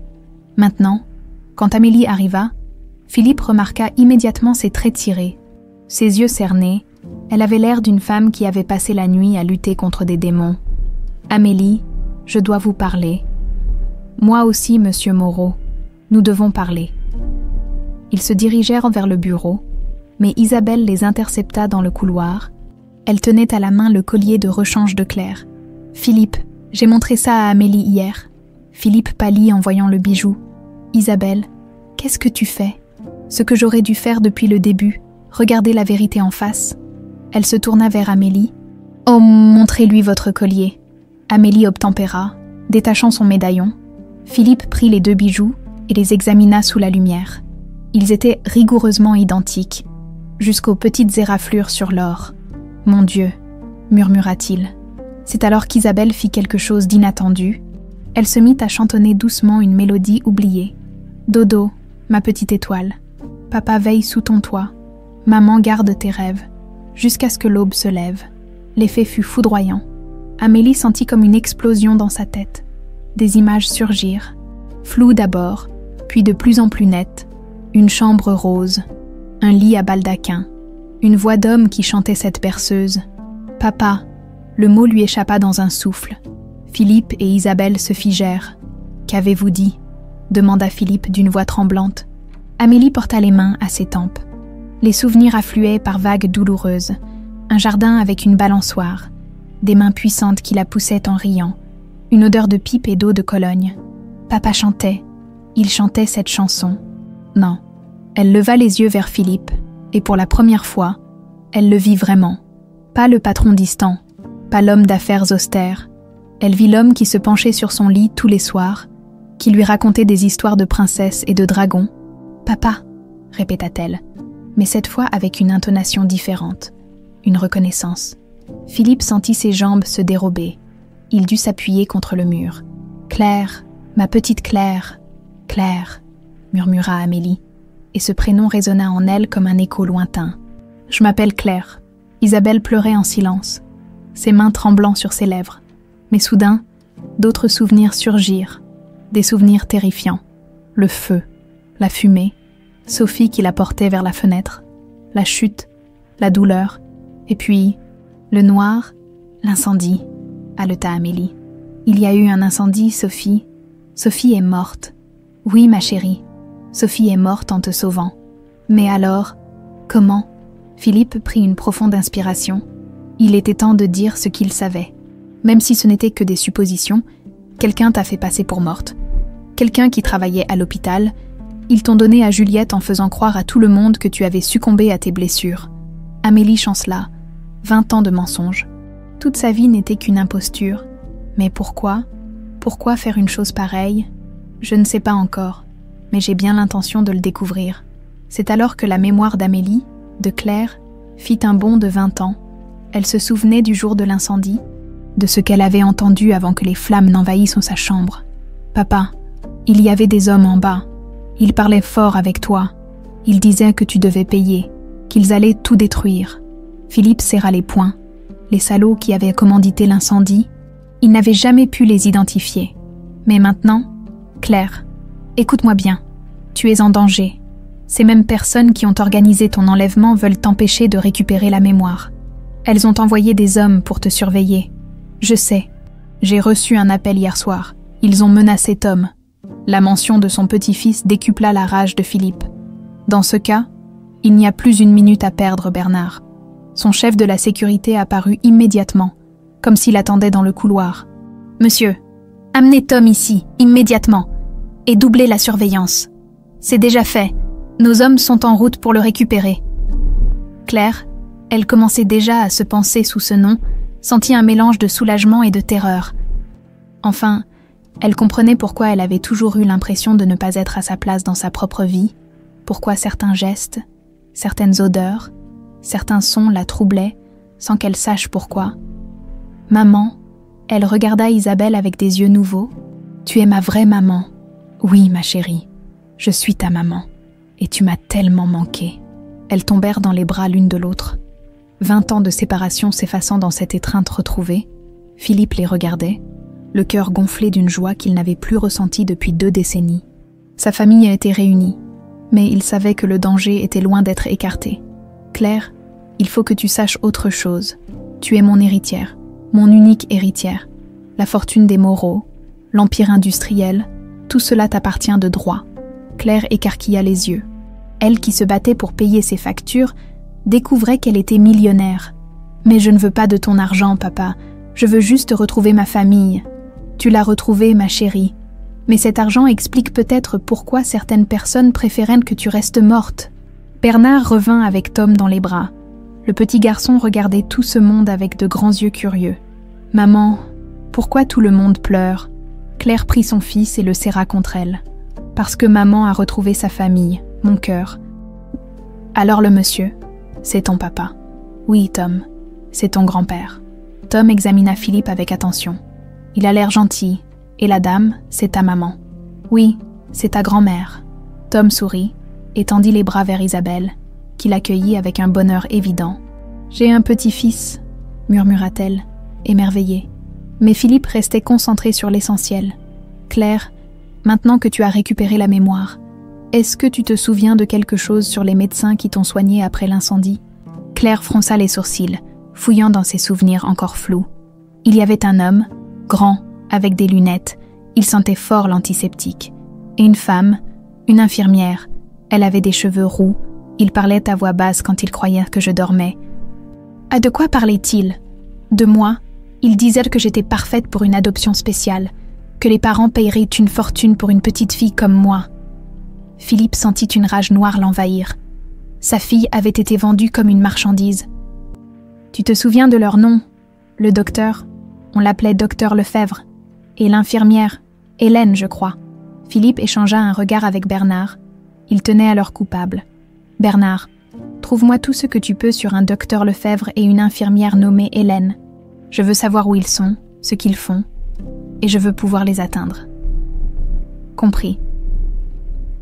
maintenant, quand Amélie arriva, Philippe remarqua immédiatement ses traits tirés. Ses yeux cernés, elle avait l'air d'une femme qui avait passé la nuit à lutter contre des démons. « Amélie, je dois vous parler. »« Moi aussi, monsieur Moreau. Nous devons parler. » Ils se dirigèrent vers le bureau, mais Isabelle les intercepta dans le couloir. Elle tenait à la main le collier de rechange de Claire. « Philippe, j'ai montré ça à Amélie hier. » Philippe pâlit en voyant le bijou. « Isabelle, qu'est-ce que tu fais? Ce que j'aurais dû faire depuis le début, regarder la vérité en face. » Elle se tourna vers Amélie. « Oh, montrez-lui votre collier. » Amélie obtempéra, détachant son médaillon. Philippe prit les 2 bijoux et les examina sous la lumière. Ils étaient rigoureusement identiques, jusqu'aux petites éraflures sur l'or. « Mon Dieu !» murmura-t-il. C'est alors qu'Isabelle fit quelque chose d'inattendu. Elle se mit à chantonner doucement une mélodie oubliée. « Dodo, ma petite étoile. Papa veille sous ton toit. Maman garde tes rêves. Jusqu'à ce que l'aube se lève. » L'effet fut foudroyant. Amélie sentit comme une explosion dans sa tête. Des images surgirent, floues d'abord, puis de plus en plus nettes. Une chambre rose, un lit à baldaquin, une voix d'homme qui chantait cette berceuse. « Papa !» Le mot lui échappa dans un souffle. Philippe et Isabelle se figèrent. « Qu'avez-vous dit ?» demanda Philippe d'une voix tremblante. Amélie porta les mains à ses tempes. Les souvenirs affluaient par vagues douloureuses. Un jardin avec une balançoire, des mains puissantes qui la poussaient en riant, une odeur de pipe et d'eau de Cologne. Papa chantait, il chantait cette chanson. Non, elle leva les yeux vers Philippe, et pour la première fois, elle le vit vraiment. Pas le patron distant, pas l'homme d'affaires austère. Elle vit l'homme qui se penchait sur son lit tous les soirs, qui lui racontait des histoires de princesses et de dragons. « Papa !» répéta-t-elle, mais cette fois avec une intonation différente, une reconnaissance. Philippe sentit ses jambes se dérober. Il dut s'appuyer contre le mur. « Claire, ma petite Claire, Claire !» murmura Amélie, et ce prénom résonna en elle comme un écho lointain. « Je m'appelle Claire. » Isabelle pleurait en silence, ses mains tremblant sur ses lèvres. Mais soudain, d'autres souvenirs surgirent, des souvenirs terrifiants. Le feu, la fumée, Sophie qui la portait vers la fenêtre, la chute, la douleur, et puis le noir, l'incendie, haleta Amélie. Il y a eu un incendie, Sophie. Sophie est morte. Oui, ma chérie, Sophie est morte en te sauvant. Mais alors, comment? Philippe prit une profonde inspiration. Il était temps de dire ce qu'il savait. Même si ce n'était que des suppositions, quelqu'un t'a fait passer pour morte. Quelqu'un qui travaillait à l'hôpital, ils t'ont donné à Juliette en faisant croire à tout le monde que tu avais succombé à tes blessures. Amélie chancela, 20 ans de mensonges. Toute sa vie n'était qu'une imposture. Mais pourquoi? Pourquoi faire une chose pareille? Je ne sais pas encore, mais j'ai bien l'intention de le découvrir. C'est alors que la mémoire d'Amélie, de Claire, fit un bond de 20 ans. Elle se souvenait du jour de l'incendie, de ce qu'elle avait entendu avant que les flammes n'envahissent sa chambre. « Papa, il y avait des hommes en bas. Ils parlaient fort avec toi. Ils disaient que tu devais payer, qu'ils allaient tout détruire. » Philippe serra les poings. Les salauds qui avaient commandité l'incendie, il n'avait jamais pu les identifier. Mais maintenant, Claire, écoute-moi bien. Tu es en danger. Ces mêmes personnes qui ont organisé ton enlèvement veulent t'empêcher de récupérer la mémoire. Elles ont envoyé des hommes pour te surveiller. Je sais. J'ai reçu un appel hier soir. Ils ont menacé Tom. La mention de son petit-fils décupla la rage de Philippe. Dans ce cas, il n'y a plus une minute à perdre, Bernard. Son chef de la sécurité apparut immédiatement, comme s'il attendait dans le couloir. « Monsieur, amenez Tom ici, immédiatement, et doublez la surveillance. C'est déjà fait. Nos hommes sont en route pour le récupérer. » Claire, elle commençait déjà à se penser sous ce nom, sentit un mélange de soulagement et de terreur. Enfin, elle comprenait pourquoi elle avait toujours eu l'impression de ne pas être à sa place dans sa propre vie, pourquoi certains gestes, certaines odeurs, certains sons la troublaient, sans qu'elle sache pourquoi. « Maman », elle regarda Isabelle avec des yeux nouveaux. « Tu es ma vraie maman. Oui, ma chérie, je suis ta maman. Et tu m'as tellement manqué. » Elles tombèrent dans les bras l'une de l'autre. 20 ans de séparation s'effaçant dans cette étreinte retrouvée, Philippe les regardait, le cœur gonflé d'une joie qu'il n'avait plus ressentie depuis 2 décennies. Sa famille a été réunie, mais il savait que le danger était loin d'être écarté. « Claire, il faut que tu saches autre chose. Tu es mon héritière, mon unique héritière. La fortune des Moreau, l'empire industriel, tout cela t'appartient de droit. » Claire écarquilla les yeux. Elle qui se battait pour payer ses factures, découvrait qu'elle était millionnaire. « Mais je ne veux pas de ton argent, papa. Je veux juste retrouver ma famille. » « Tu l'as retrouvée, ma chérie. Mais cet argent explique peut-être pourquoi certaines personnes préfèrent que tu restes morte. » Bernard revint avec Tom dans les bras. Le petit garçon regardait tout ce monde avec de grands yeux curieux. « Maman, pourquoi tout le monde pleure ?» Claire prit son fils et le serra contre elle. « Parce que maman a retrouvé sa famille, mon cœur. » « Alors le monsieur, c'est ton papa. »« Oui, Tom, c'est ton grand-père. » Tom examina Philippe avec attention. « Il a l'air gentil. Et la dame, c'est ta maman. »« Oui, c'est ta grand-mère. » Tom sourit et tendit les bras vers Isabelle, qui l'accueillit avec un bonheur évident. « J'ai un petit-fils, » murmura-t-elle, émerveillée. Mais Philippe restait concentré sur l'essentiel. « Claire, maintenant que tu as récupéré la mémoire, est-ce que tu te souviens de quelque chose sur les médecins qui t'ont soignée après l'incendie ?» Claire fronça les sourcils, fouillant dans ses souvenirs encore flous. Il y avait un homme, grand, avec des lunettes, il sentait fort l'antiseptique. Et une femme, une infirmière, elle avait des cheveux roux, il parlait à voix basse quand il croyait que je dormais. Ah, de quoi parlait-il ? De moi ? Il disait que j'étais parfaite pour une adoption spéciale, que les parents paieraient une fortune pour une petite fille comme moi. Philippe sentit une rage noire l'envahir. Sa fille avait été vendue comme une marchandise. Tu te souviens de leur nom ? Le docteur, on l'appelait docteur Lefebvre, et l'infirmière, Hélène, je crois. Philippe échangea un regard avec Bernard. Il tenait à leur coupable. Bernard, trouve-moi tout ce que tu peux sur un docteur Lefebvre et une infirmière nommée Hélène. Je veux savoir où ils sont, ce qu'ils font, et je veux pouvoir les atteindre. Compris.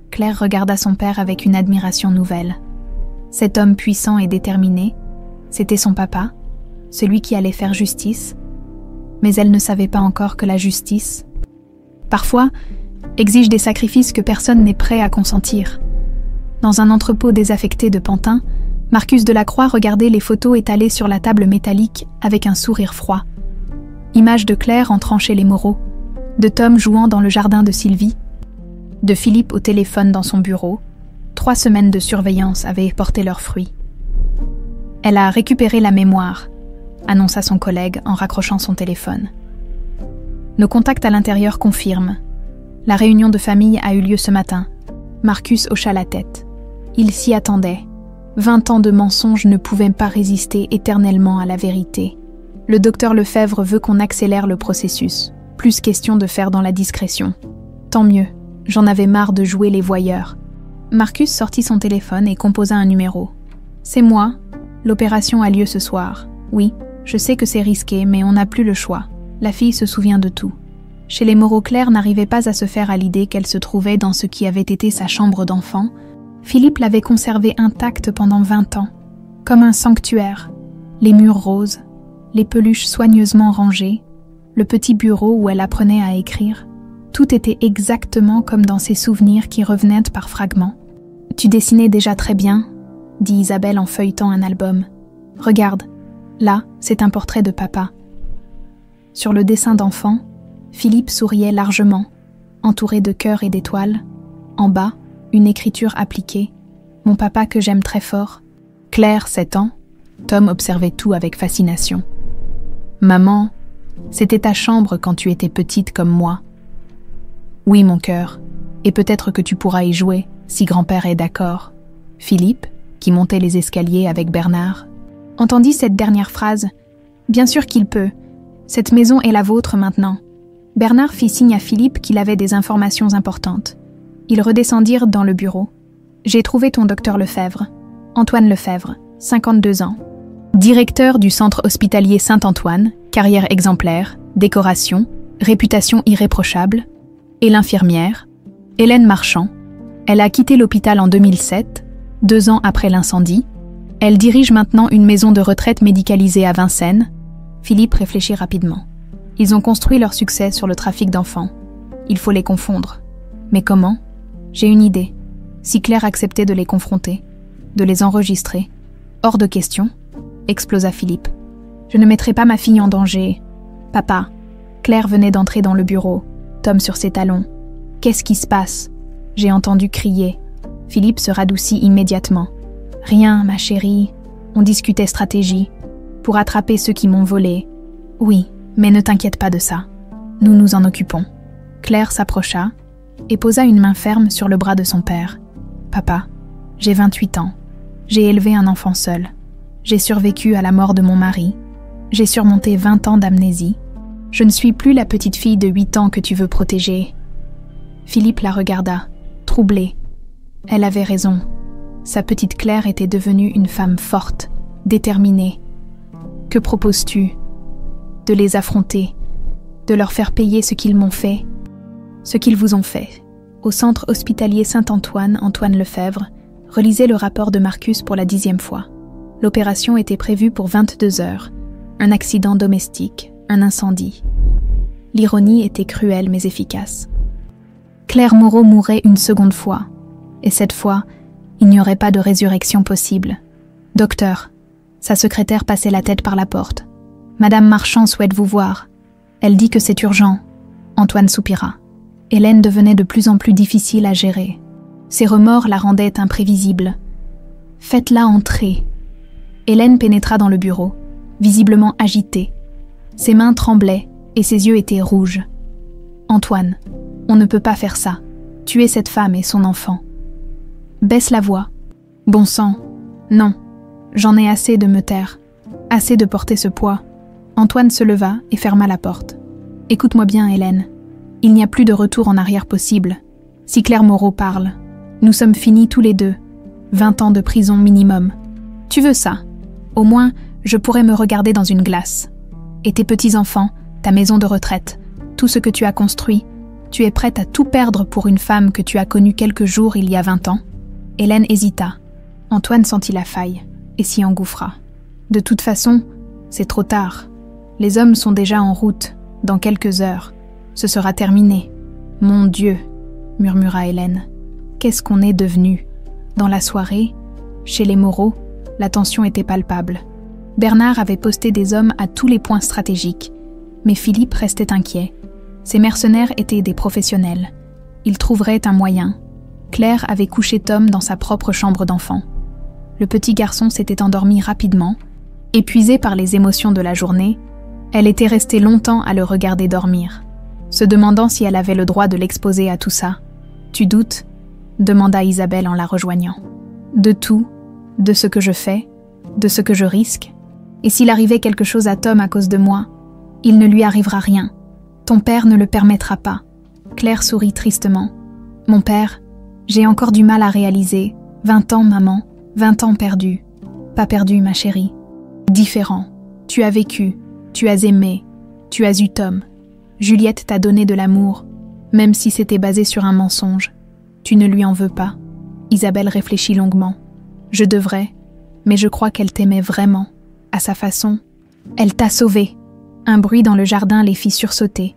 Claire regarda son père avec une admiration nouvelle. Cet homme puissant et déterminé, c'était son papa, celui qui allait faire justice, mais elle ne savait pas encore que la justice, parfois, exige des sacrifices que personne n'est prêt à consentir. Dans un entrepôt désaffecté de Pantin, Marcus Delacroix regardait les photos étalées sur la table métallique avec un sourire froid. Images de Claire entrant chez les Moreau, de Tom jouant dans le jardin de Sylvie, de Philippe au téléphone dans son bureau. 3 semaines de surveillance avaient porté leurs fruits. « Elle a récupéré la mémoire », annonça son collègue en raccrochant son téléphone. Nos contacts à l'intérieur confirment. La réunion de famille a eu lieu ce matin. Marcus hocha la tête. Il s'y attendait. 20 ans de mensonges ne pouvaient pas résister éternellement à la vérité. Le docteur Lefebvre veut qu'on accélère le processus. Plus question de faire dans la discrétion. Tant mieux, j'en avais marre de jouer les voyeurs. Marcus sortit son téléphone et composa un numéro. « C'est moi. L'opération a lieu ce soir. Oui, je sais que c'est risqué, mais on n'a plus le choix. La fille se souvient de tout. » Chez les Moreau, Claire n'arrivait pas à se faire à l'idée qu'elle se trouvait dans ce qui avait été sa chambre d'enfant. Philippe l'avait conservée intacte pendant 20 ans, comme un sanctuaire. Les murs roses, les peluches soigneusement rangées, le petit bureau où elle apprenait à écrire. Tout était exactement comme dans ses souvenirs qui revenaient par fragments. « Tu dessinais déjà très bien », dit Isabelle en feuilletant un album. « Regarde, là, c'est un portrait de papa. » Sur le dessin d'enfant, Philippe souriait largement, entouré de cœurs et d'étoiles. En bas, une écriture appliquée. « Mon papa que j'aime très fort. » Claire, 7 ans. Tom observait tout avec fascination. « Maman, c'était ta chambre quand tu étais petite comme moi. » « Oui, mon cœur, et peut-être que tu pourras y jouer, si grand-père est d'accord. » Philippe, qui montait les escaliers avec Bernard, entendit cette dernière phrase. « Bien sûr qu'il peut. Cette maison est la vôtre maintenant. » Bernard fit signe à Philippe qu'il avait des informations importantes. Ils redescendirent dans le bureau. « J'ai trouvé ton docteur Lefebvre. Antoine Lefebvre, 52 ans. Directeur du centre hospitalier Saint-Antoine, carrière exemplaire, décoration, réputation irréprochable. Et l'infirmière, Hélène Marchand. Elle a quitté l'hôpital en 2007, 2 ans après l'incendie. Elle dirige maintenant une maison de retraite médicalisée à Vincennes. » Philippe réfléchit rapidement. Ils ont construit leur succès sur le trafic d'enfants. Il faut les confondre. Mais comment ? J'ai une idée. Si Claire acceptait de les confronter, de les enregistrer. Hors de question, explosa Philippe. Je ne mettrai pas ma fille en danger. Papa, Claire venait d'entrer dans le bureau, Tom sur ses talons. Qu'est-ce qui se passe ? J'ai entendu crier. Philippe se radoucit immédiatement. Rien, ma chérie. On discutait stratégie. Pour attraper ceux qui m'ont volé. Oui, mais ne t'inquiète pas de ça. Nous nous en occupons. Claire s'approcha et posa une main ferme sur le bras de son père. Papa, j'ai 28 ans. J'ai élevé un enfant seul. J'ai survécu à la mort de mon mari. J'ai surmonté 20 ans d'amnésie. Je ne suis plus la petite fille de 8 ans que tu veux protéger. Philippe la regarda, troublé. Elle avait raison. Sa petite Claire était devenue une femme forte, déterminée. Que proposes-tu ? De les affronter, de leur faire payer ce qu'ils m'ont fait, ce qu'ils vous ont fait. Au centre hospitalier Saint-Antoine, Antoine Lefebvre relisait le rapport de Marcus pour la 10e fois. L'opération était prévue pour 22 heures. Un accident domestique, un incendie. L'ironie était cruelle mais efficace. Claire Moreau mourrait une seconde fois, et cette fois, il n'y aurait pas de résurrection possible. Docteur, sa secrétaire passait la tête par la porte. Madame Marchand souhaite vous voir. Elle dit que c'est urgent. Antoine soupira. Hélène devenait de plus en plus difficile à gérer. Ses remords la rendaient imprévisible. Faites-la entrer. Hélène pénétra dans le bureau, visiblement agitée. Ses mains tremblaient et ses yeux étaient rouges. Antoine, on ne peut pas faire ça. Tuer cette femme et son enfant. Baisse la voix. Bon sang. Non. J'en ai assez de me taire. Assez de porter ce poids. Antoine se leva et ferma la porte. Écoute-moi bien, Hélène. Il n'y a plus de retour en arrière possible. Si Claire Moreau parle, nous sommes finis tous les deux. 20 ans de prison minimum. Tu veux ça ? Au moins, je pourrais me regarder dans une glace. Et tes petits-enfants, ta maison de retraite, tout ce que tu as construit, tu es prête à tout perdre pour une femme que tu as connue quelques jours il y a 20 ans ? Hélène hésita. Antoine sentit la faille et s'y engouffra. De toute façon, c'est trop tard. Les hommes sont déjà en route, dans quelques heures. Ce sera terminé. Mon Dieu, murmura Hélène. Qu'est-ce qu'on est devenu ? Dans la soirée, chez les Moreau, la tension était palpable. Bernard avait posté des hommes à tous les points stratégiques, mais Philippe restait inquiet. Ces mercenaires étaient des professionnels. Ils trouveraient un moyen. Claire avait couché Tom dans sa propre chambre d'enfant. Le petit garçon s'était endormi rapidement. Épuisée par les émotions de la journée, elle était restée longtemps à le regarder dormir, se demandant si elle avait le droit de l'exposer à tout ça. « Tu doutes ?» demanda Isabelle en la rejoignant. « De tout, de ce que je fais, de ce que je risque. Et s'il arrivait quelque chose à Tom à cause de moi, il ne lui arrivera rien. Ton père ne le permettra pas. » Claire sourit tristement. « Mon père, j'ai encore du mal à réaliser. 20 ans, maman, 20 ans perdus. Pas perdus, ma chérie. Différent. Tu as vécu, tu as aimé, tu as eu Tom. Juliette t'a donné de l'amour, même si c'était basé sur un mensonge. Tu ne lui en veux pas. » Isabelle réfléchit longuement. « Je devrais, mais je crois qu'elle t'aimait vraiment, à sa façon. Elle t'a sauvé. » Un bruit dans le jardin les fit sursauter.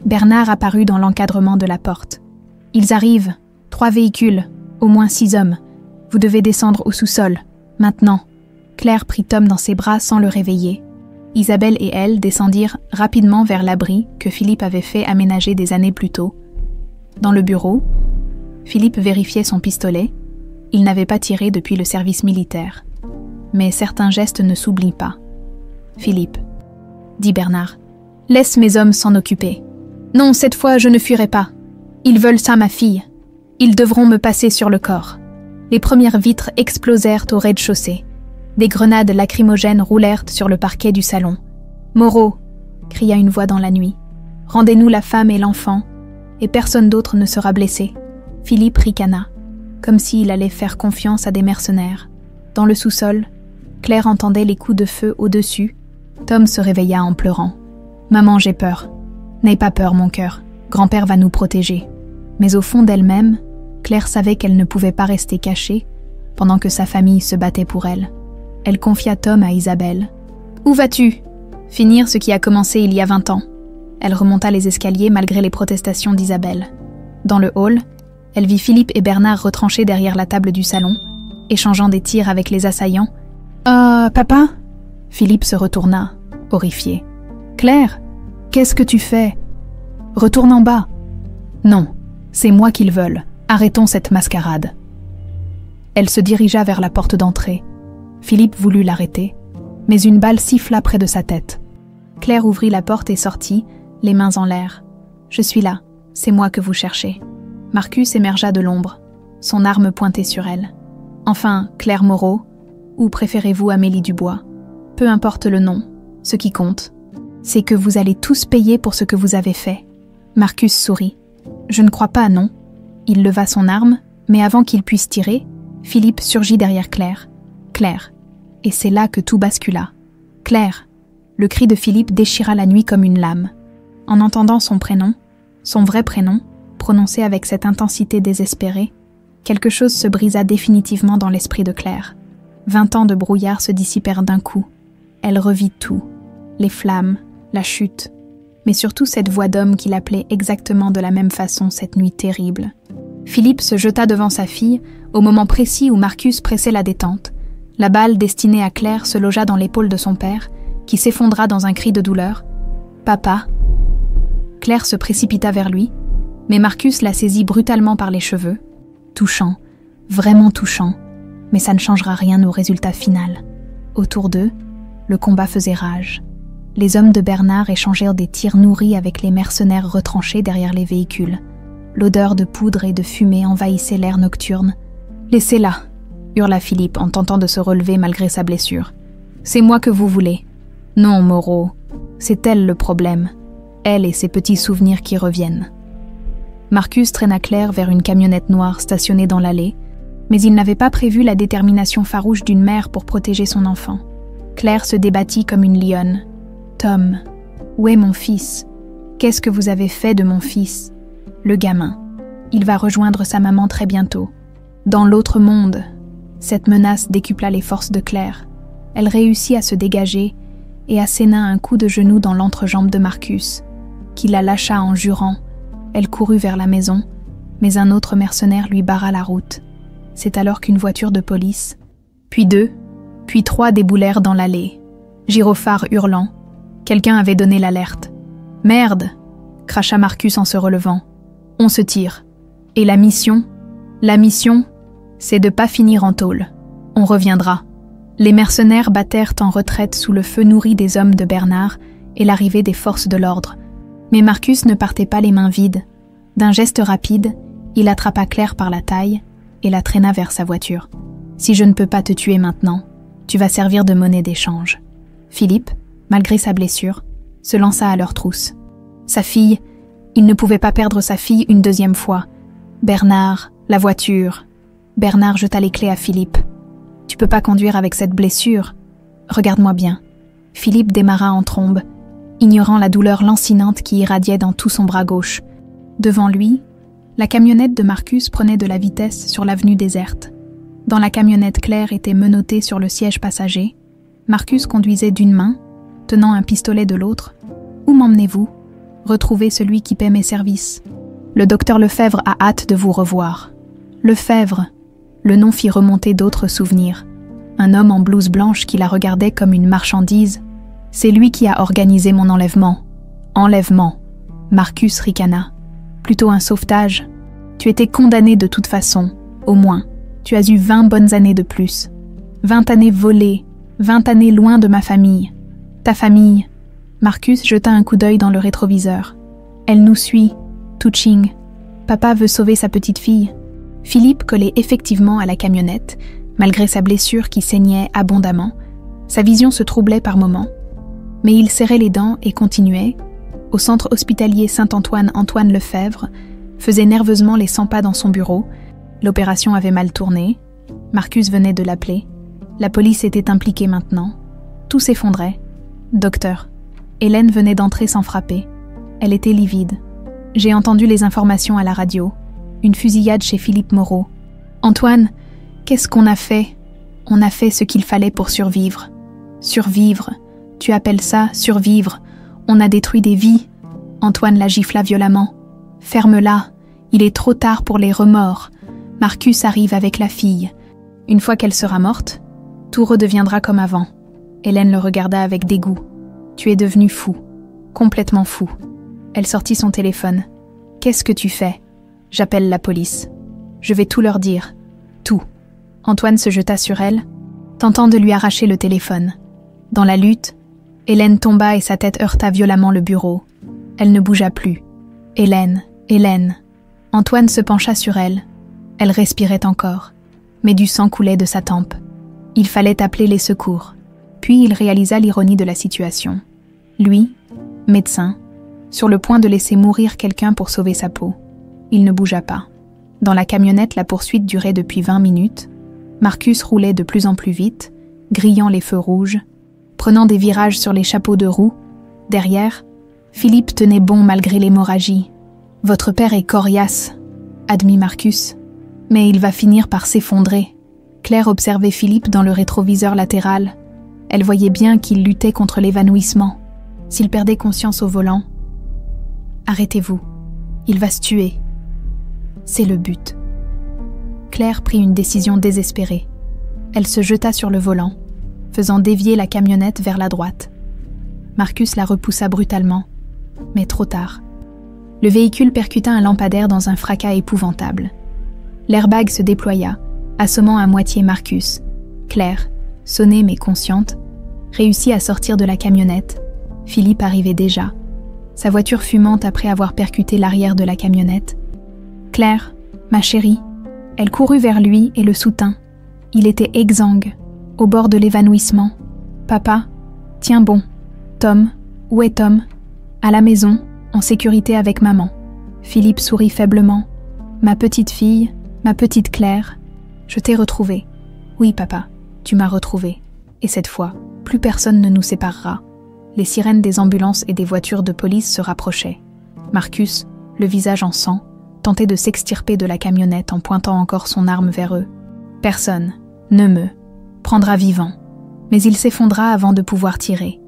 Bernard apparut dans l'encadrement de la porte. « Ils arrivent. 3 véhicules, au moins 6 hommes. Vous devez descendre au sous-sol, maintenant. » Claire prit Tom dans ses bras sans le réveiller. Isabelle et elle descendirent rapidement vers l'abri que Philippe avait fait aménager des années plus tôt. Dans le bureau, Philippe vérifiait son pistolet. Il n'avait pas tiré depuis le service militaire. Mais certains gestes ne s'oublient pas. « Philippe, » dit Bernard, « laisse mes hommes s'en occuper. Non, cette fois, je ne fuirai pas. Ils veulent ça, ma fille. Ils devront me passer sur le corps. » Les premières vitres explosèrent au rez-de-chaussée. Des grenades lacrymogènes roulèrent sur le parquet du salon. « Moreau !» cria une voix dans la nuit. « Rendez-nous la femme et l'enfant, et personne d'autre ne sera blessé. » Philippe ricana, comme s'il allait faire confiance à des mercenaires. Dans le sous-sol, Claire entendait les coups de feu au-dessus. Tom se réveilla en pleurant. « Maman, j'ai peur. »« N'aie pas peur, mon cœur. Grand-père va nous protéger. » Mais au fond d'elle-même, Claire savait qu'elle ne pouvait pas rester cachée pendant que sa famille se battait pour elle. Elle confia Tom à Isabelle. « Où vas-tu ? » « Finir ce qui a commencé il y a 20 ans. » Elle remonta les escaliers malgré les protestations d'Isabelle. Dans le hall, elle vit Philippe et Bernard retranchés derrière la table du salon, échangeant des tirs avec les assaillants. « Papa ?» Philippe se retourna, horrifié. « Claire, qu'est-ce que tu fais ? Retourne en bas. »« Non, c'est moi qu'ils veulent. Arrêtons cette mascarade. » Elle se dirigea vers la porte d'entrée. Philippe voulut l'arrêter, mais une balle siffla près de sa tête. Claire ouvrit la porte et sortit, les mains en l'air. « Je suis là, c'est moi que vous cherchez. » Marcus émergea de l'ombre, son arme pointée sur elle. « Enfin, Claire Moreau, ou préférez-vous Amélie Dubois? Peu importe le nom, ce qui compte, c'est que vous allez tous payer pour ce que vous avez fait. » Marcus sourit. « Je ne crois pas, non. » Il leva son arme, mais avant qu'il puisse tirer, Philippe surgit derrière Claire. « Claire. » Et c'est là que tout bascula. « Claire !» Le cri de Philippe déchira la nuit comme une lame. En entendant son prénom, son vrai prénom, prononcé avec cette intensité désespérée, quelque chose se brisa définitivement dans l'esprit de Claire. 20 ans de brouillard se dissipèrent d'un coup. Elle revit tout, les flammes, la chute, mais surtout cette voix d'homme qui l'appelait exactement de la même façon cette nuit terrible. Philippe se jeta devant sa fille, au moment précis où Marcus pressait la détente. La balle destinée à Claire se logea dans l'épaule de son père, qui s'effondra dans un cri de douleur. « Papa !» Claire se précipita vers lui, mais Marcus la saisit brutalement par les cheveux. Touchant, vraiment touchant, mais ça ne changera rien au résultat final. Autour d'eux, le combat faisait rage. Les hommes de Bernard échangèrent des tirs nourris avec les mercenaires retranchés derrière les véhicules. L'odeur de poudre et de fumée envahissait l'air nocturne. « Laissez-la !» hurla Philippe en tentant de se relever malgré sa blessure. « C'est moi que vous voulez. » « Non, Moreau, c'est elle le problème. Elle et ses petits souvenirs qui reviennent. » Marcus traîna Claire vers une camionnette noire stationnée dans l'allée, mais il n'avait pas prévu la détermination farouche d'une mère pour protéger son enfant. Claire se débattit comme une lionne. « Tom, où est mon fils? Qu'est-ce que vous avez fait de mon fils? Le gamin. Il va rejoindre sa maman très bientôt. Dans l'autre monde. » Cette menace décupla les forces de Claire. Elle réussit à se dégager et asséna un coup de genou dans l'entrejambe de Marcus, qui la lâcha en jurant. Elle courut vers la maison, mais un autre mercenaire lui barra la route. C'est alors qu'une voiture de police, puis 2, puis 3 déboulèrent dans l'allée, gyrophares hurlant. Quelqu'un avait donné l'alerte. « Merde !» cracha Marcus en se relevant. « On se tire. Et la mission, c'est de pas finir en tôle. On reviendra. » Les mercenaires battèrent en retraite sous le feu nourri des hommes de Bernard et l'arrivée des forces de l'ordre. Mais Marcus ne partait pas les mains vides. D'un geste rapide, il attrapa Claire par la taille et la traîna vers sa voiture. « Si je ne peux pas te tuer maintenant, tu vas servir de monnaie d'échange. » Philippe, malgré sa blessure, se lança à leur trousse. Sa fille, il ne pouvait pas perdre sa fille une deuxième fois. Bernard, la voiture. Bernard jeta les clés à Philippe. « Tu peux pas conduire avec cette blessure. Regarde-moi bien. » Philippe démarra en trombe, ignorant la douleur lancinante qui irradiait dans tout son bras gauche. Devant lui, la camionnette de Marcus prenait de la vitesse sur l'avenue déserte. Dans la camionnette, Claire était menottée sur le siège passager. Marcus conduisait d'une main, tenant un pistolet de l'autre. « Où m'emmenez-vous ? Retrouvez celui qui paie mes services. Le docteur Lefebvre a hâte de vous revoir. » Lefebvre. Le nom fit remonter d'autres souvenirs. Un homme en blouse blanche qui la regardait comme une marchandise. « C'est lui qui a organisé mon enlèvement. » « Enlèvement. » Marcus ricana. « Plutôt un sauvetage. Tu étais condamné de toute façon, au moins. Tu as eu 20 bonnes années de plus. 20 années volées, 20 années loin de ma famille. Ta famille. » Marcus jeta un coup d'œil dans le rétroviseur. « Elle nous suit. Tuching. Papa veut sauver sa petite fille. » Philippe collait effectivement à la camionnette, malgré sa blessure qui saignait abondamment. Sa vision se troublait par moments, mais il serrait les dents et continuait. Au centre hospitalier Saint-Antoine, Antoine Lefebvre faisait nerveusement les 100 pas dans son bureau. L'opération avait mal tourné. Marcus venait de l'appeler. La police était impliquée maintenant. Tout s'effondrait. Docteur. Hélène venait d'entrer sans frapper. Elle était livide. J'ai entendu les informations à la radio. Une fusillade chez Philippe Moreau. Antoine, qu'est-ce qu'on a fait? On a fait ce qu'il fallait pour survivre. Survivre. Tu appelles ça survivre? On a détruit des vies. Antoine la gifla violemment. Ferme-la. Il est trop tard pour les remords. Marcus arrive avec la fille. Une fois qu'elle sera morte, tout redeviendra comme avant. Hélène le regarda avec dégoût. Tu es devenu fou. Complètement fou. Elle sortit son téléphone. Qu'est-ce que tu fais? J'appelle la police. Je vais tout leur dire. Tout. Antoine se jeta sur elle, tentant de lui arracher le téléphone. Dans la lutte, Hélène tomba et sa tête heurta violemment le bureau. Elle ne bougea plus. Hélène, Hélène. Antoine se pencha sur elle. Elle respirait encore, mais du sang coulait de sa tempe. Il fallait appeler les secours. Puis il réalisa l'ironie de la situation. Lui, médecin, sur le point de laisser mourir quelqu'un pour sauver sa peau. Il ne bougea pas. Dans la camionnette, la poursuite durait depuis 20 minutes. Marcus roulait de plus en plus vite, grillant les feux rouges, prenant des virages sur les chapeaux de roue. Derrière, Philippe tenait bon malgré l'hémorragie. « Votre père est coriace », admit Marcus, « mais il va finir par s'effondrer. » Claire observait Philippe dans le rétroviseur latéral. Elle voyait bien qu'il luttait contre l'évanouissement. S'il perdait conscience au volant, « Arrêtez-vous, il va se tuer. » C'est le but. Claire prit une décision désespérée. Elle se jeta sur le volant, faisant dévier la camionnette vers la droite. Marcus la repoussa brutalement, mais trop tard. Le véhicule percuta un lampadaire dans un fracas épouvantable. L'airbag se déploya, assommant à moitié Marcus. Claire, sonnée mais consciente, réussit à sortir de la camionnette. Philippe arrivait déjà, sa voiture fumante après avoir percuté l'arrière de la camionnette. « Claire, ma chérie !» Elle courut vers lui et le soutint. Il était exsangue, au bord de l'évanouissement. « Papa, tiens bon. Tom, où est Tom ? À la maison, en sécurité avec maman. » Philippe sourit faiblement. « Ma petite fille, ma petite Claire, je t'ai retrouvée. Oui, papa, tu m'as retrouvée. Et cette fois, plus personne ne nous séparera. » Les sirènes des ambulances et des voitures de police se rapprochaient. Marcus, le visage en sang, tentait de s'extirper de la camionnette en pointant encore son arme vers eux. Personne, ne me, prendra vivant. Mais il s'effondra avant de pouvoir tirer.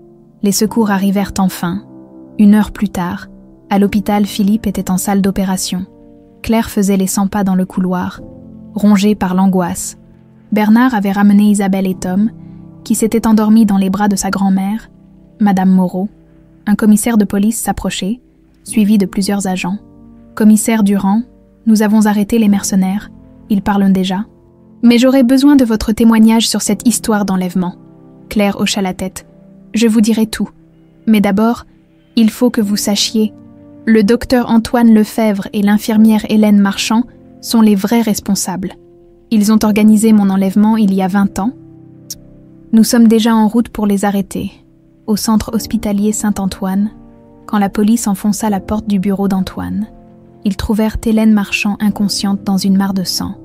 Les secours arrivèrent enfin. 1 heure plus tard, à l'hôpital, Philippe était en salle d'opération. Claire faisait les 100 pas dans le couloir, rongée par l'angoisse. Bernard avait ramené Isabelle et Tom, qui s'étaient endormis dans les bras de sa grand-mère, Madame Moreau. Un commissaire de police s'approchait, suivi de plusieurs agents. « Commissaire Durand, nous avons arrêté les mercenaires. Ils parlent déjà. Mais j'aurais besoin de votre témoignage sur cette histoire d'enlèvement. » Claire hocha la tête. « Je vous dirai tout. Mais d'abord, il faut que vous sachiez, le docteur Antoine Lefebvre et l'infirmière Hélène Marchand sont les vrais responsables. Ils ont organisé mon enlèvement il y a 20 ans. Nous sommes déjà en route pour les arrêter, au centre hospitalier Saint-Antoine, quand la police enfonça la porte du bureau d'Antoine. Ils trouvèrent Hélène Marchand inconsciente dans une mare de sang,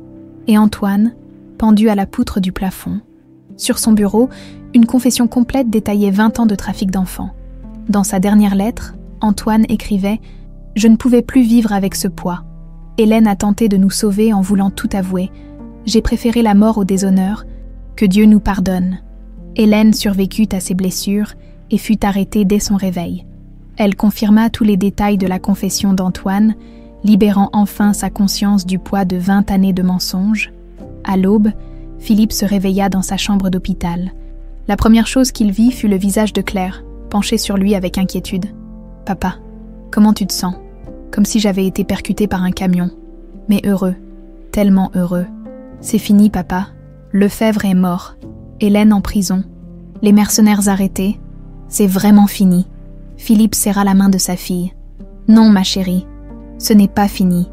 et Antoine, pendu à la poutre du plafond. Sur son bureau, une confession complète détaillait 20 ans de trafic d'enfants. Dans sa dernière lettre, Antoine écrivait « Je ne pouvais plus vivre avec ce poids. Hélène a tenté de nous sauver en voulant tout avouer. J'ai préféré la mort au déshonneur. Que Dieu nous pardonne. » Hélène survécut à ses blessures et fut arrêtée dès son réveil. Elle confirma tous les détails de la confession d'Antoine, libérant enfin sa conscience du poids de 20 années de mensonges. À l'aube, Philippe se réveilla dans sa chambre d'hôpital. La première chose qu'il vit fut le visage de Claire, penché sur lui avec inquiétude. « Papa, comment tu te sens ? » Comme si j'avais été percuté par un camion. Mais heureux, tellement heureux. « C'est fini, papa. Lefebvre est mort. Hélène en prison. Les mercenaires arrêtés. C'est vraiment fini. » Philippe serra la main de sa fille. « Non, ma chérie, ce n'est pas fini.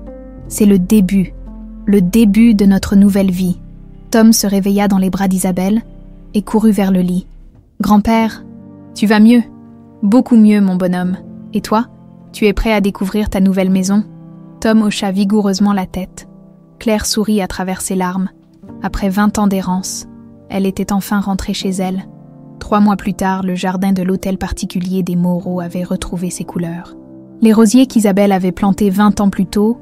C'est le début de notre nouvelle vie. » Tom se réveilla dans les bras d'Isabelle et courut vers le lit. « Grand-père, tu vas mieux ? Beaucoup mieux, mon bonhomme. Et toi ? Tu es prêt à découvrir ta nouvelle maison ?» Tom hocha vigoureusement la tête. Claire sourit à travers ses larmes. Après 20 ans d'errance, elle était enfin rentrée chez elle. 3 mois plus tard, le jardin de l'hôtel particulier des Moreau avait retrouvé ses couleurs. Les rosiers qu'Isabelle avait plantés 20 ans plus tôt,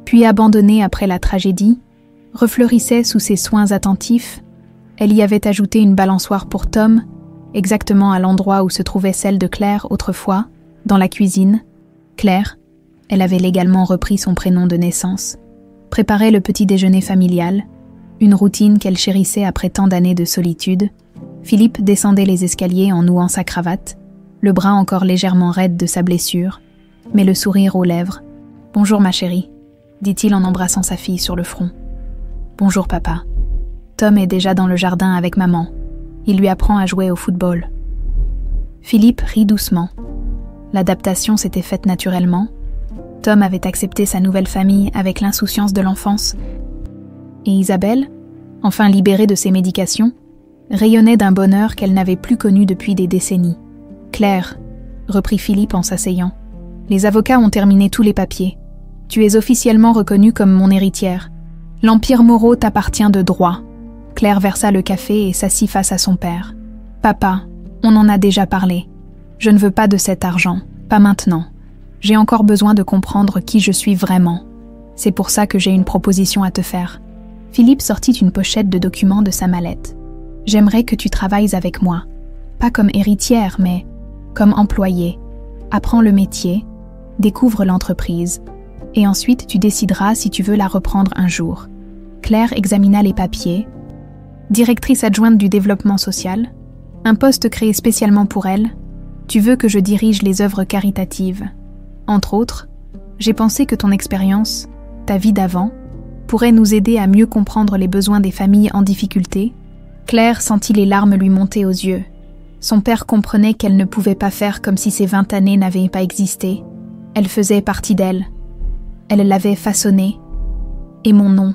puis abandonnés après la tragédie, refleurissaient sous ses soins attentifs. Elle y avait ajouté une balançoire pour Tom, exactement à l'endroit où se trouvait celle de Claire autrefois, dans la cuisine. Claire, elle avait légalement repris son prénom de naissance, préparait le petit déjeuner familial, une routine qu'elle chérissait après tant d'années de solitude. Philippe descendait les escaliers en nouant sa cravate, le bras encore légèrement raide de sa blessure, mais le sourire aux lèvres. « Bonjour ma chérie », dit-il en embrassant sa fille sur le front. « Bonjour papa. » Tom est déjà dans le jardin avec maman. Il lui apprend à jouer au football. Philippe rit doucement. L'adaptation s'était faite naturellement. Tom avait accepté sa nouvelle famille avec l'insouciance de l'enfance. Et Isabelle, enfin libérée de ses médications, rayonnait d'un bonheur qu'elle n'avait plus connu depuis des décennies. « Claire, » reprit Philippe en s'asseyant, « les avocats ont terminé tous les papiers. Tu es officiellement reconnue comme mon héritière. L'Empire Moreau t'appartient de droit. » Claire versa le café et s'assit face à son père. « Papa, on en a déjà parlé. Je ne veux pas de cet argent, pas maintenant. J'ai encore besoin de comprendre qui je suis vraiment. C'est pour ça que j'ai une proposition à te faire. » Philippe sortit une pochette de documents de sa mallette. « J'aimerais que tu travailles avec moi. Pas comme héritière, mais comme employée. Apprends le métier, découvre l'entreprise, et ensuite tu décideras si tu veux la reprendre un jour. » Claire examina les papiers. Directrice adjointe du développement social, un poste créé spécialement pour elle. Tu veux que je dirige les œuvres caritatives. Entre autres, j'ai pensé que ton expérience, ta vie d'avant, pourrait nous aider à mieux comprendre les besoins des familles en difficulté. Claire sentit les larmes lui monter aux yeux. Son père comprenait qu'elle ne pouvait pas faire comme si ces 20 années n'avaient pas existé. Elle faisait partie d'elle. Elle l'avait façonnée. Et mon nom.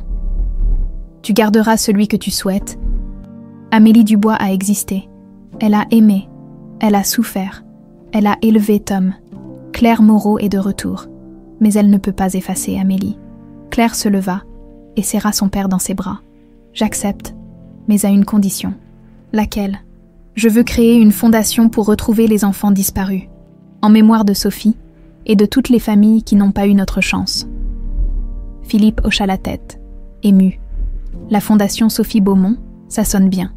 Tu garderas celui que tu souhaites. Amélie Dubois a existé. Elle a aimé. Elle a souffert. Elle a élevé Tom. Claire Moreau est de retour. Mais elle ne peut pas effacer Amélie. Claire se leva et serra son père dans ses bras. J'accepte, mais à une condition. Laquelle ? Je veux créer une fondation pour retrouver les enfants disparus, en mémoire de Sophie et de toutes les familles qui n'ont pas eu notre chance. Philippe hocha la tête, ému. La fondation Sophie Beaumont, ça sonne bien.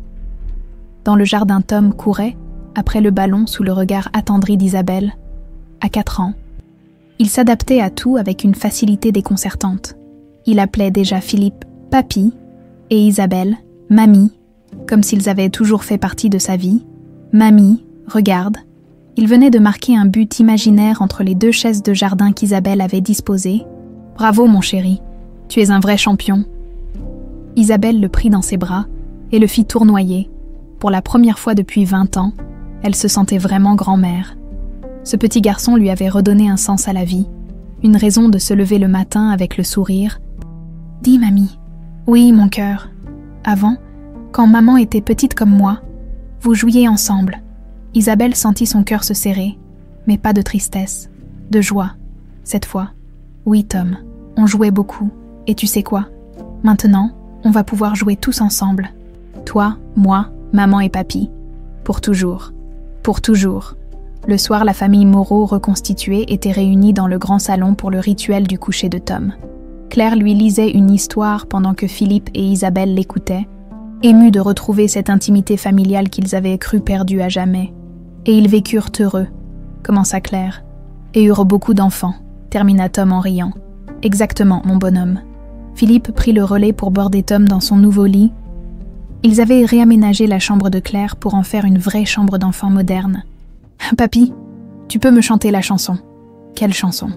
Dans le jardin, Tom courait, après le ballon sous le regard attendri d'Isabelle. À 4 ans, il s'adaptait à tout avec une facilité déconcertante. Il appelait déjà Philippe « papy » et Isabelle « mamie », comme s'ils avaient toujours fait partie de sa vie. « Mamie, regarde ». Il venait de marquer un but imaginaire entre les 2 chaises de jardin qu'Isabelle avait disposées. « Bravo mon chéri, tu es un vrai champion ». Isabelle le prit dans ses bras et le fit tournoyer. Pour la première fois depuis 20 ans, elle se sentait vraiment grand-mère. Ce petit garçon lui avait redonné un sens à la vie, une raison de se lever le matin avec le sourire. « Dis, mamie. »« Oui, mon cœur. Avant, quand maman était petite comme moi, vous jouiez ensemble. » Isabelle sentit son cœur se serrer, mais pas de tristesse, de joie, cette fois. « Oui, Tom, on jouait beaucoup. Et tu sais quoi? Maintenant, on va pouvoir jouer tous ensemble. Toi, moi, maman et papy. Pour toujours. Pour toujours. » Le soir, la famille Moreau reconstituée était réunie dans le grand salon pour le rituel du coucher de Tom. Claire lui lisait une histoire pendant que Philippe et Isabelle l'écoutaient, émus de retrouver cette intimité familiale qu'ils avaient cru perdue à jamais. Et ils vécurent heureux, commença Claire, et eurent beaucoup d'enfants, termina Tom en riant. Exactement, mon bonhomme. Philippe prit le relais pour border Tom dans son nouveau lit. Ils avaient réaménagé la chambre de Claire pour en faire une vraie chambre d'enfant moderne. « Papy, tu peux me chanter la chanson. » « Quelle chanson ?»«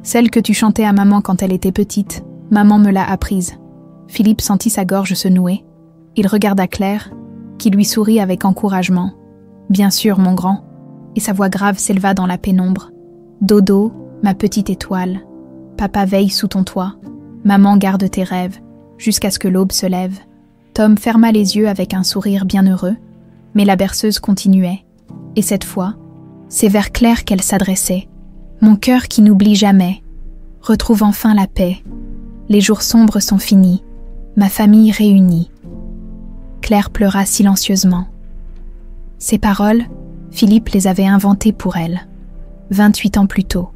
Celle que tu chantais à maman quand elle était petite. Maman me l'a apprise. » Philippe sentit sa gorge se nouer. Il regarda Claire, qui lui sourit avec encouragement. « Bien sûr, mon grand. » Et sa voix grave s'éleva dans la pénombre. « Dodo, ma petite étoile. Papa veille sous ton toit. Maman garde tes rêves, jusqu'à ce que l'aube se lève. » Tom ferma les yeux avec un sourire bienheureux, mais la berceuse continuait. Et cette fois, c'est vers Claire qu'elle s'adressait. « Mon cœur qui n'oublie jamais retrouve enfin la paix. Les jours sombres sont finis, ma famille réunie. Claire pleura silencieusement. Ces paroles, Philippe les avait inventées pour elle, 28 ans plus tôt.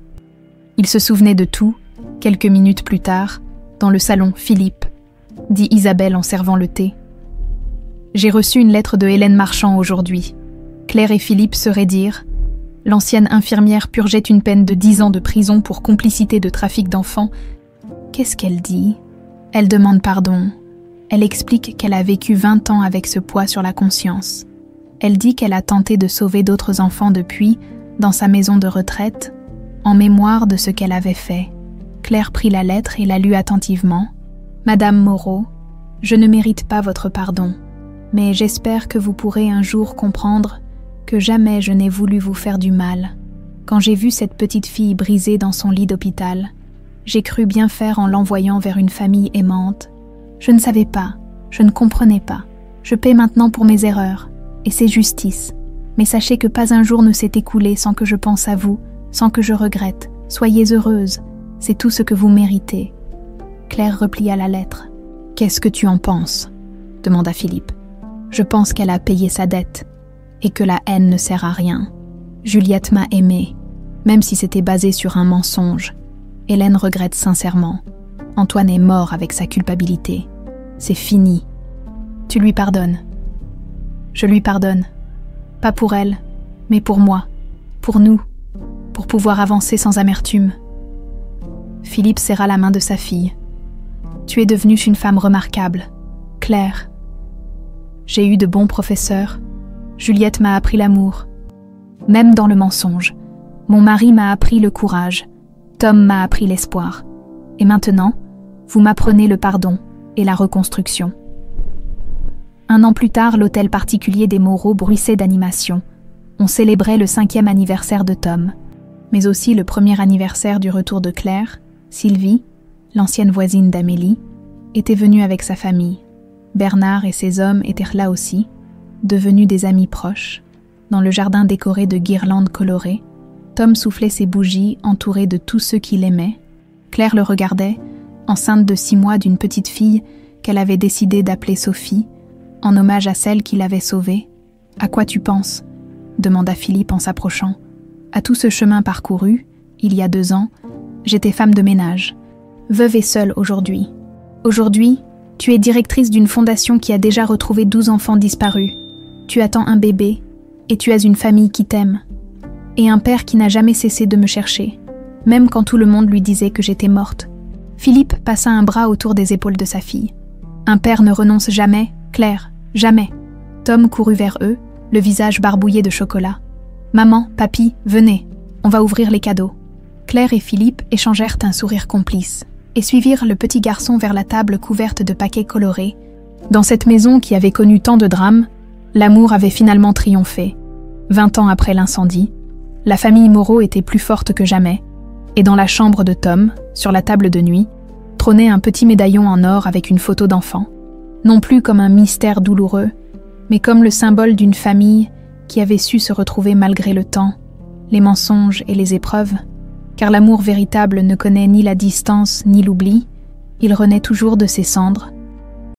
Il se souvenait de tout, quelques minutes plus tard, dans le salon. « Philippe », dit Isabelle en servant le thé. « J'ai reçu une lettre de Hélène Marchand aujourd'hui. Claire et Philippe se raidirent. L'ancienne infirmière purgeait une peine de 10 ans de prison pour complicité de trafic d'enfants. Qu'est-ce qu'elle dit? Elle demande pardon. Elle explique qu'elle a vécu 20 ans avec ce poids sur la conscience. Elle dit qu'elle a tenté de sauver d'autres enfants depuis, dans sa maison de retraite, en mémoire de ce qu'elle avait fait. » Claire prit la lettre et la lut attentivement. « Madame Moreau, je ne mérite pas votre pardon, mais j'espère que vous pourrez un jour comprendre que jamais je n'ai voulu vous faire du mal. Quand j'ai vu cette petite fille brisée dans son lit d'hôpital, j'ai cru bien faire en l'envoyant vers une famille aimante. Je ne savais pas, je ne comprenais pas. Je paie maintenant pour mes erreurs, et c'est justice. Mais sachez que pas un jour ne s'est écoulé sans que je pense à vous, sans que je regrette. Soyez heureuse, c'est tout ce que vous méritez. » Claire replia la lettre. « Qu'est-ce que tu en penses ?» demanda Philippe. « Je pense qu'elle a payé sa dette, et que la haine ne sert à rien. Juliette m'a aimée, même si c'était basé sur un mensonge. Hélène regrette sincèrement. Antoine est mort avec sa culpabilité. C'est fini. Tu lui pardonnes. » « Je lui pardonne. Pas pour elle, mais pour moi, pour nous, pour pouvoir avancer sans amertume. » Philippe serra la main de sa fille. « Tu es devenue une femme remarquable, Claire. J'ai eu de bons professeurs. Juliette m'a appris l'amour, même dans le mensonge. Mon mari m'a appris le courage. Tom m'a appris l'espoir. Et maintenant, vous m'apprenez le pardon et la reconstruction. » Un an plus tard, l'hôtel particulier des Moreau bruissait d'animation. On célébrait le 5e anniversaire de Tom, mais aussi le 1er anniversaire du retour de Claire. Sylvie, l'ancienne voisine d'Amélie, était venue avec sa famille. Bernard et ses hommes étaient là aussi, devenus des amis proches. Dans le jardin décoré de guirlandes colorées, Tom soufflait ses bougies entouré de tous ceux qui l'aimaient. Claire le regardait, enceinte de 6 mois d'une petite fille qu'elle avait décidé d'appeler Sophie, en hommage à celle qui l'avait sauvée. « À quoi tu penses ?» demanda Philippe en s'approchant. « À tout ce chemin parcouru, il y a 2 ans, j'étais femme de ménage, veuve et seule aujourd'hui. Aujourd'hui, tu es directrice d'une fondation qui a déjà retrouvé 12 enfants disparus. Tu attends un bébé, et tu as une famille qui t'aime. Et un père qui n'a jamais cessé de me chercher, même quand tout le monde lui disait que j'étais morte. » Philippe passa un bras autour des épaules de sa fille. « Un père ne renonce jamais, Claire, jamais. » Tom courut vers eux, le visage barbouillé de chocolat. « Maman, papy, venez, on va ouvrir les cadeaux. » Claire et Philippe échangèrent un sourire complice et suivirent le petit garçon vers la table couverte de paquets colorés. Dans cette maison qui avait connu tant de drames, l'amour avait finalement triomphé. 20 ans après l'incendie, la famille Moreau était plus forte que jamais, et dans la chambre de Tom, sur la table de nuit, trônait un petit médaillon en or avec une photo d'enfant. Non plus comme un mystère douloureux, mais comme le symbole d'une famille qui avait su se retrouver malgré le temps, les mensonges et les épreuves, car l'amour véritable ne connaît ni la distance ni l'oubli, il renaît toujours de ses cendres,